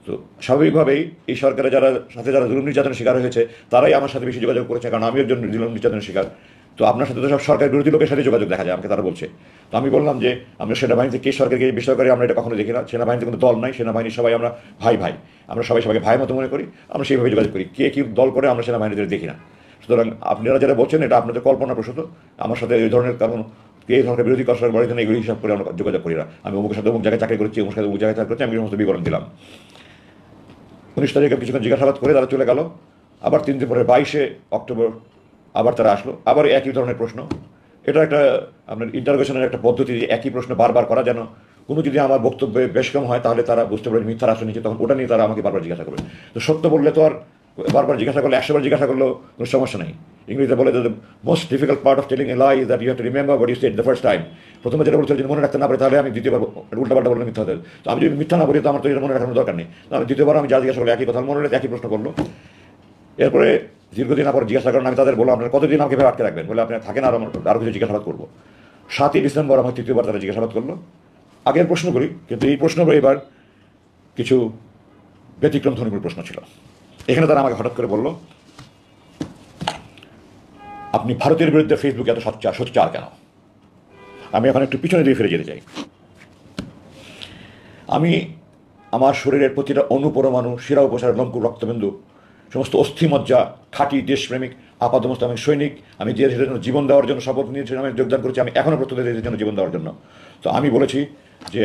তো স্বাভাবিকভাবেই এই সরকারের যারা জুলুম নির্যাতনের শিকার হয়েছে তারাই আমার সাথে বেশি যোগাযোগ করেছে, কারণ আমি একজন জুলুম নির্যাতনের শিকার। তো আপনার সাথে তো সব সরকার বিরোধী লোকের সাথে যোগাযোগ দেখা যায়, আমাকে তারা বলছে। তো আমি বললাম যে আমরা সেনাবাহিনীতে কে সরকারকে বেসরকারি আমরা এটা কখনো দেখি না, সেনাবাহিনীতে কোনো দল নাই, সেনাবাহিনীর সবাই আমরা ভাই, আমরা সবাইকে ভাই মতো মনে করি, আমরা সেইভাবে যোগাযোগ করি, কে কী দল করে আমরা সেনাবাহিনীদের দেখি না। সুতরাং আপনারা যারা বলছেন এটা আপনাদের কল্পনাপ্রসূত, আমার সাথে এই ধরনের কারণ এই ধরনের বিরোধী করার বড় জন্য এগুলি হিসাব করে আমরা যোগাযোগ করি না। আমি অমুকের সাথে অমুক জায়গায় চাকরি করছি, অমুক সাথে অমুক জায়গায় চাকরি করছি, আমি সমস্ত বিবরণ দিলাম। 19 তারিখে কিছুক্ষণ জিজ্ঞাসাবাদ করে তারা চলে গেল। আবার 3 দিন পরে 22শে অক্টোবর আবার তারা আসলো, আবার একই ধরনের প্রশ্ন। এটা একটা আপনার ইন্টারোগেশনের একটা পদ্ধতি, একই প্রশ্ন বারবার করা, যেন কোনো যদি আমার বক্তব্যে বেশ কম হয় তাহলে তারা বুঝতে পারে মিথ্যার আশ্রয় নিচ্ছে, তখন ওটা নিয়ে তারা আমাকে বারবার জিজ্ঞাসা করবে। তো সত্য বললে তো আর বারবার জিজ্ঞাসা করলে 100 বার জিজ্ঞাসা করলেও কোনো সমস্যা নেই। ইংরেজিতে বলে the most difficult part of telling a lie is that you have to remember what you said the first time. প্রথমে যেটা বলতে যদি মনে রাখতে না পারি তাহলে আমি দ্বিতীয়বার উল্টাপাল্টা বললে মিথ্যা হতে। তো আমি যদি মিথ্যা না বলি তো আমার তো এটা মনে রাখানোর দরকার নেই। তো আমি দ্বিতীয়বার আমি যা জিজ্ঞাসা করলে একই কথা মনে রাখতে একই প্রশ্ন করলো। এরপরে দীর্ঘদিন আবার জিজ্ঞাসা করেন, আমি তাদের বললাম আপনারা কতদিন আমাকে ভেবে আটকে রাখবেন, বলে আপনারা থাকেন আরও কিছু জিজ্ঞাসাবাদ করবো। 7ই ডিসেম্বর আমার তৃতীয়বার তারা জিজ্ঞাসাবাদ করলো, আগের প্রশ্ন করি, কিন্তু এই প্রশ্নগুলো এবার কিছু ব্যতিক্রম ধরনের প্রশ্ন ছিল। এখানে তারা আমাকে হঠাৎ করে বলল, আপনি ভারতের বিরুদ্ধে ফেসবুকে এত সোচ্চার কেন? আমি এখন একটু পিছনে দিয়ে ফিরে যেতে চাই। আমি আমার শরীরের প্রতিটা অনুপরমাণু, শিরা উপসার, লঙ্কু, রক্তবিন্দু, সমস্ত অস্থিমজ্জা, খাঁটি দেশপ্রেমিক আপাতমস্ত আমি সৈনিক। আমি দেশের জন্য জীবন দেওয়ার জন্য শপথ নিয়েছি, আমি যোগদান করেছি, আমি এখনও প্রস্তুত দেশের জন্য জীবন দেওয়ার জন্য। তো আমি বলেছি যে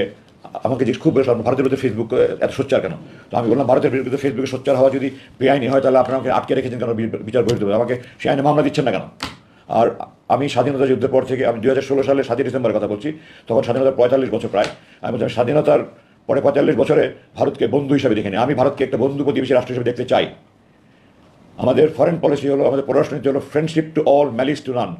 আমাকে যে খুব বেশ ভারতের বিরুদ্ধে ফেসবুক এত সোচ্চার কেন? তো আমি বললাম ভারতের বিরুদ্ধে ফেসবুকে সোচ্চার হওয়া যদি বেআইনি হয় তাহলে আপনারা আমাকে আটকে রেখেছেন কেন, বিচার বহির্ভূত হবে, আমাকে সে আইনে মামলা দিচ্ছেন না কেন? আর আমি স্বাধীনতা যুদ্ধের পর থেকে, আমি 2016 সালে 7ই ডিসেম্বরের কথা বলছি, তখন স্বাধীনতার 45 বছর প্রায়। আমি বলছি স্বাধীনতার পরে 45 বছরে ভারতকে বন্ধু হিসাবে দেখিনি, আমি ভারতকে একটা বন্ধু প্রতিবেশী রাষ্ট্র হিসেবে দেখতে চাই। আমাদের ফরেন পলিসি হলো, আমাদের পররাষ্ট্রনীতি হলো friendship to all, malice two নান।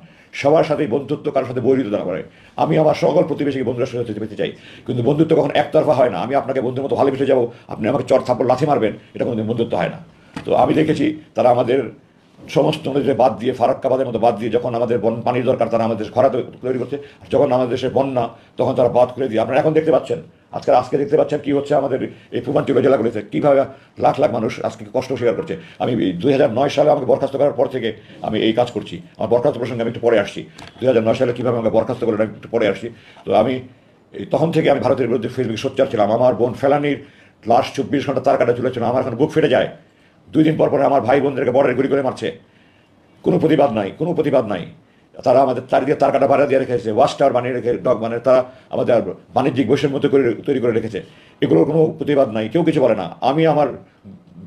সবার সাথেই বন্ধুত্ব, কারোর সাথে বৈরিতা না করে। আমি আমার সকল প্রতিবেশীকে বন্ধু রাষ্ট্র হিসেবে পেতে চাই, কিন্তু বন্ধুত্ব কখন একতরফা হয় না। আমি আপনাকে বন্ধুর মতো ভালোবেসে যাবো, আপনি আমাকে চর থাপ্পড় লাথি মারবেন, এটা কোনোদিন বন্ধুত্ব হয় না। তো আমি দেখেছি তারা আমাদের সমস্ত নদীতে বাদ দিয়ে, ফারাক্কাবাদের মতো বাদ দিয়ে, যখন আমাদের পানির দরকার তারা আমাদের খরা তৈরি করছে, যখন আমাদের দেশে বন্যা তখন তারা বাদ করে দিয়ে। আপনারা এখন দেখতে পাচ্ছেন, আজকে দেখতে পাচ্ছেন কী হচ্ছে আমাদের এই পূর্বাঞ্চলীয় জেলাগুলিতে, কীভাবে লাখ লাখ মানুষ আজকে কষ্ট স্বীকার করছে। আমি 2009 সালে আমাকে বরখাস্ত করার পর থেকে আমি এই কাজ করছি। আমার বরখাস্ত প্রসঙ্গে আমি একটু পরে আসছি, 2009 সালে কীভাবে আমাকে বরখাস্ত করে আমি একটু পরে আসছি। তো আমি তখন থেকে আমি ভারতের বিরুদ্ধে ফেসবুকে সোচ্চার ছিলাম। আমার বোন ফেলানির লাশ 24 ঘন্টা তার কাটা ঝুলেছিল, আমার এখন বুক ফেটে যায়। 2 দিন পর পরে আমার ভাই বোনদেরকে বর্ডারে গুলি করে মারছে, কোনো প্রতিবাদ নাই। তারা আমাদের চারিদিকে তার কাটা ভাড়া দিয়ে রেখেছে, ওয়াচ টাওয়ার বানিয়ে রেখে মানে তারা আমাদের বাণিজ্যিক বৈষম্য মতো করে তৈরি করে রেখেছে। এগুলোর কোনো প্রতিবাদ নাই, কেউ কিছু বলে না। আমি আমার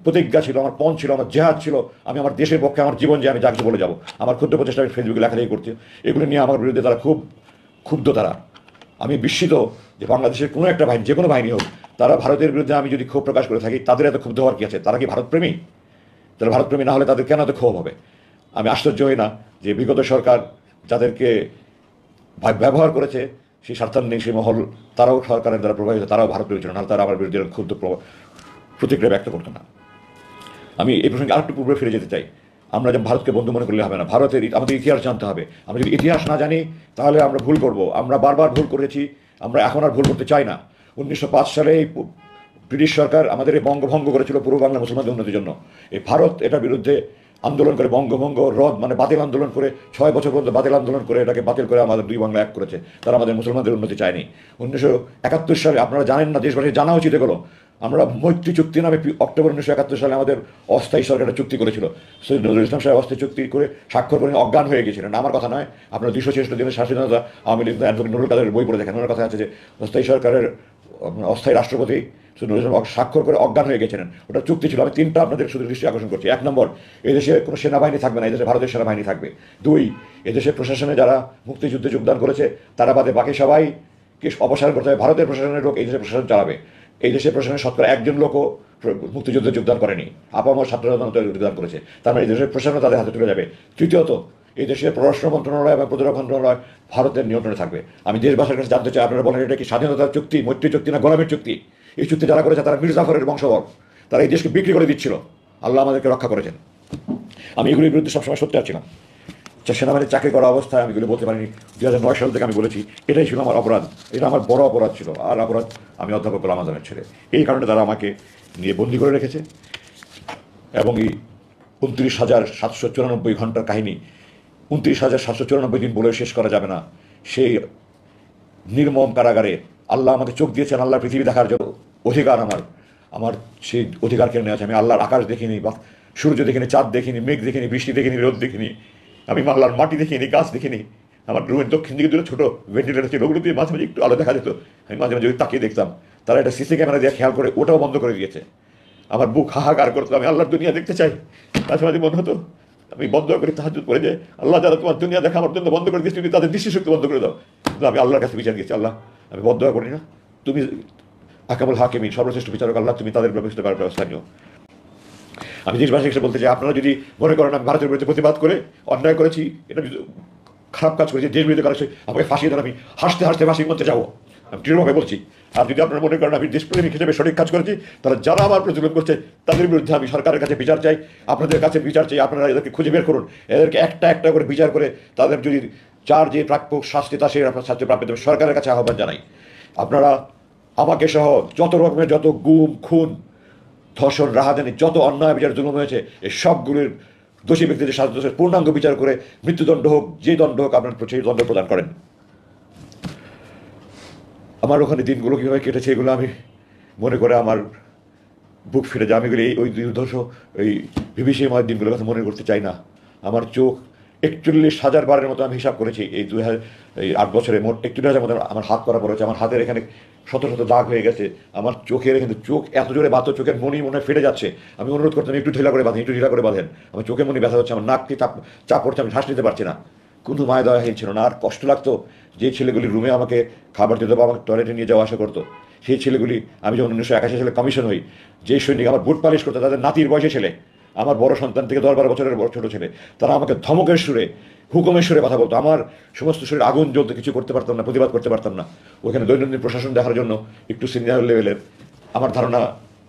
প্রতিজ্ঞা ছিল, আমার পণ ছিল, আমার জেহাদ ছিল, আমি আমার দেশের পক্ষে আমার জীবন যে আমি যাকে বলে যাব। আমার ক্ষুদ্র প্রচেষ্টা আমি ফেসবুকে লেখালেখি করছি, এগুলো নিয়ে আমার বিরুদ্ধে তারা খুব ক্ষুব্ধ। তারা, আমি বিস্মিত যে বাংলাদেশের কোনো একটা বাহিনী, যে কোনো বাহিনী হোক, তারা ভারতের বিরুদ্ধে আমি যদি ক্ষোভ প্রকাশ করে থাকি, তাদের এত ক্ষুব্ধ হওয়ার কী আছে? তারা কি ভারতপ্রেমী? তারা ভারতপ্রেমী না হলে তাদের কেন এত ক্ষোভ হবে? আমি আশ্চর্য হই না যে বিগত সরকার যাদেরকে ব্যবহার করেছে, সেই স্বার্থান্বেষী সেই মহল, তারাও সরকারের দ্বারা প্রভাবিত, তারাও ভারতপ্রেমী ছিল, নাহলে তারা আমার বিরুদ্ধে ক্ষুদ্র প্রতিক্রিয়া ব্যক্ত করতো না। আমি এই প্রসঙ্গে আরেকটু পূর্বে ফিরে যেতে চাই। আমরা যেমন ভারতকে বন্ধু মনে করলে হবে না, ভারতের আমাদের ইতিহাস জানতে হবে। আমরা যদি ইতিহাস না জানি তাহলে আমরা ভুল করব। আমরা বারবার ভুল করেছি, আমরা এখন আর ভুল করতে চাই না। 1905 সালে এই ব্রিটিশ সরকার আমাদের এই বঙ্গভঙ্গ করেছিল পূর্ব বাংলা মুসলমানদের উন্নতির জন্য। এই ভারত এটার বিরুদ্ধে আন্দোলন করে বঙ্গভঙ্গ রদ মানে বাতিল আন্দোলন করে 6 বছর পর্যন্ত বাতিল আন্দোলন করে এটাকে বাতিল করে আমাদের দুই বাংলা এক করেছে। তারা আমাদের মুসলমানদের উন্নতি চায়নি। 1971 সালে, আপনারা জানেন না, দেশবাসী জানা উচিত এগুলো, আমরা মৈত্রী চুক্তি নামে অক্টোবর 1971 সালে আমাদের অস্থায়ী সরকার একটা চুক্তি করেছিল। সৈয়দ নজরুল ইসলাম সাহেব অস্থায়ী চুক্তি করে স্বাক্ষর করে অজ্ঞান হয়ে গেছিলেন। আমার কথা নয়, আপনারা 266 দিনের স্বাধীনতা আওয়ামী লীগ অ্যাডভোকেট নুরুল কাদের বই পড়ে দেখেন। ওনার কথা আছে যে অস্থায়ী সরকারের অস্থায়ী রাষ্ট্রপতি স্বাক্ষর করে অজ্ঞান হয়ে গেছিলেন। ওটা চুক্তি ছিল। আমি 3টা আপনাদের শুধু দৃষ্টি আকর্ষণ করছি। 1 নম্বর, এদেশে কোনো সেনাবাহিনী থাকবে না, এদেশে ভারতের সেনাবাহিনী থাকবে। 2, এদেশের প্রশাসনে যারা মুক্তিযুদ্ধে যোগদান করেছে তারা বাদে বাকি সবাইকে অপসারণ করতে হবে। ভারতের প্রশাসনের লোক এই দেশের প্রশাসন চালাবে। এই দেশের প্রশাসনের শতকরা 1জন লোকও মুক্তিযুদ্ধে যোগদান করেনি, আপামর ছাত্ররা যোগদান করেছে। তার মানে এই দেশের প্রশাসন তাদের হাতে তুলে যাবে। তৃতীয়ত, এই দেশের পররাষ্ট্র মন্ত্রণালয় এবং প্রতিরক্ষা মন্ত্রণালয় ভারতের নিয়ন্ত্রণে থাকবে। আমি দেশবাসীর কাছে জানতে চাই, আপনারা বলেন এটা কি স্বাধীনতার চুক্তি, মৈত্রী চুক্তি না গোলামীর চুক্তি? এই চুক্তি যারা করেছে তারা মীর জাফরের বংশধর, তারা এই দেশকে বিক্রি করে দিচ্ছিল। আল্লাহ আমাদেরকে রক্ষা করেছেন। আমি এগুলির বিরুদ্ধে সবসময় সোচ্চার ছিলাম। সেনাবাহিনীর চাকরি করা অবস্থায় আমি এগুলো বলতে পারিনি। 2009 সাল থেকে আমি বলেছি, এটাই ছিল আমার অপরাধ, এটা আমার বড় অপরাধ ছিল। আর অপরাধ, আমি অধ্যাপক গোলাম আযমের ছেলে। এই কারণে তারা আমাকে নিয়ে বন্দি করে রেখেছে। এবং এই 29,794 ঘন্টার কাহিনী 29,794 দিন বলে শেষ করা যাবে না। সেই নির্মম কারাগারে আল্লাহ আমাকে চোখ দিয়েছেন, আল্লাহর পৃথিবী দেখার জন্য অধিকার আমার সেই অধিকার কেড়ে নেওয়া আছে। আমি আল্লাহর আকাশ দেখিনি, বা সূর্য দেখিনি, চাঁদ দেখিনি, মেঘ দেখিনি, বৃষ্টি দেখিনি, রোদ দেখিনি, আমি আল্লাহর মাটি দেখিনি, গাছ দেখিনি। আমার রুমের দক্ষিণ দিকে দুটো ছোটো ভেন্টিলেটার ছিল, ওগুলো দিয়ে মাঝে মাঝে একটু আলো দেখা যেত। আমি মাঝে মাঝে তাকিয়ে দেখতাম। তারা একটা সিসি ক্যামেরা দিয়ে খেয়াল করে ওটাও বন্ধ করে দিয়েছে। আমার বুক হাহাকার করতো, আমি আল্লাহর দুনিয়া দেখতে চাই। মাঝে মাঝে মনে হতো আমি বন্ধ করে তাহাজ্জুদ পড়ে যে, আল্লাহ যারা তোমার দুনিয়া দেখা আমার জন্য বন্ধ করে দিয়েছি, তুমি তাদের দৃষ্টিশক্তি বন্ধ করে দাও। কিন্তু আমি আল্লাহর কাছে বিচার দিয়েছি, আল্লাহ আমি বদ্ধ করি না, তুমি আকামুল হাকিমিন, সর্বশ্রেষ্ঠ বিচারক, আল্লাহ তুমি তাদের ব্যবস্থা নিও। আমি দেশবাসী হিসেবে বলতে চাই, আপনারা যদি মনে করেন আমি ভারতের বিরুদ্ধে প্রতিবাদ করে অন্যায় করেছি, এটা খারাপ কাজ করেছি, দেশ বিরুদ্ধে করেছি, আমাকে ফাঁসিয়ে দেন, আমি হাসতে হাসতে ফাঁসির মধ্যে যাবো, আমি দৃঢ়ভাবে বলছি। আর যদি আপনারা মনে করেন আমি দেশপ্রেমিক হিসেবে সঠিক কাজ করেছি, তাহলে যারা আমার উপর জুলুম করছে তাদের বিরুদ্ধে আমি সরকারের কাছে বিচার চাই, আপনাদের কাছে বিচার চাই। আপনারা এদেরকে খুঁজে বের করুন, এদেরকে একটা একটা করে বিচার করে তাদের যদি যার যে প্রাপ্য শাস্তি তা সেই আপনার শাস্তি প্রাপ্য দেবে। সরকারের কাছে আহ্বান জানাই, আপনারা আমাকে সহ যত রকমের যত গুম খুন ধর্ষণ রাহাজানি যত অন্যায় বিচার জুলুম হয়েছে, এই সবগুলির দোষী ব্যক্তিদের শাস্তি পূর্ণাঙ্গ বিচার করে মৃত্যুদণ্ড হোক, যে দণ্ড হোক, আপনার সেই দণ্ড প্রদান করেন। আমার ওখানে দিনগুলো কীভাবে কেটেছে এগুলো আমি মনে করে আমার বুক ফিরে যায়। আমি এগুলি ওই দুর্ধর্ষ ওই বিভীষিকাময় দিনগুলোর কথা মনে করতে চাই না। আমার চোখ 41,000 বারের মতো আমি হিসাব করেছি এই 8 বছরে মোট 41,000 মতো আমার হাত করা পড়েছে। আমার হাতের এখানে শত শত দাগ হয়ে গেছে। আমার চোখের এখানে চোখ এত জোরে বাত, চোখের মনি মনে হয় ফেটে যাচ্ছে। আমি অনুরোধ করতাম একটু ঢিলা করে বাঁধেন, একটু ঢিলা করে বাঁধেন। আমার চোখের মনি ব্যথা হচ্ছে, আমার নাককে চাপ পড়ছে, আমি শ্বাস নিতে পারছি না। কোনো মায়া দয়াহীন ছিল না। আর কষ্ট লাগতো যে ছেলেগুলি রুমে আমাকে খাবার দিত বা আমাকে টয়লেটে নিয়ে যাওয়া আসা করতো, সেই ছেলেগুলি, আমি যখন 1981 সালে কমিশন হই, যে সৈনিক আমার বুট পালিশ করতো তাদের নাতির বয়সে ছেলে, আমার বড় সন্তান থেকে 10-12 বছরের ছোটো ছেলে, তারা আমাকে ধমকের সুরে হুকুমের সুরে কথা বলতো। আমার সমস্ত শরীর আগুন জ্বলতে, কিছু করতে পারতাম না, প্রতিবাদ করতে পারতাম না। ওখানে দৈনন্দিন প্রশাসন দেখার জন্য একটু সিনিয়র লেভেলের, আমার ধারণা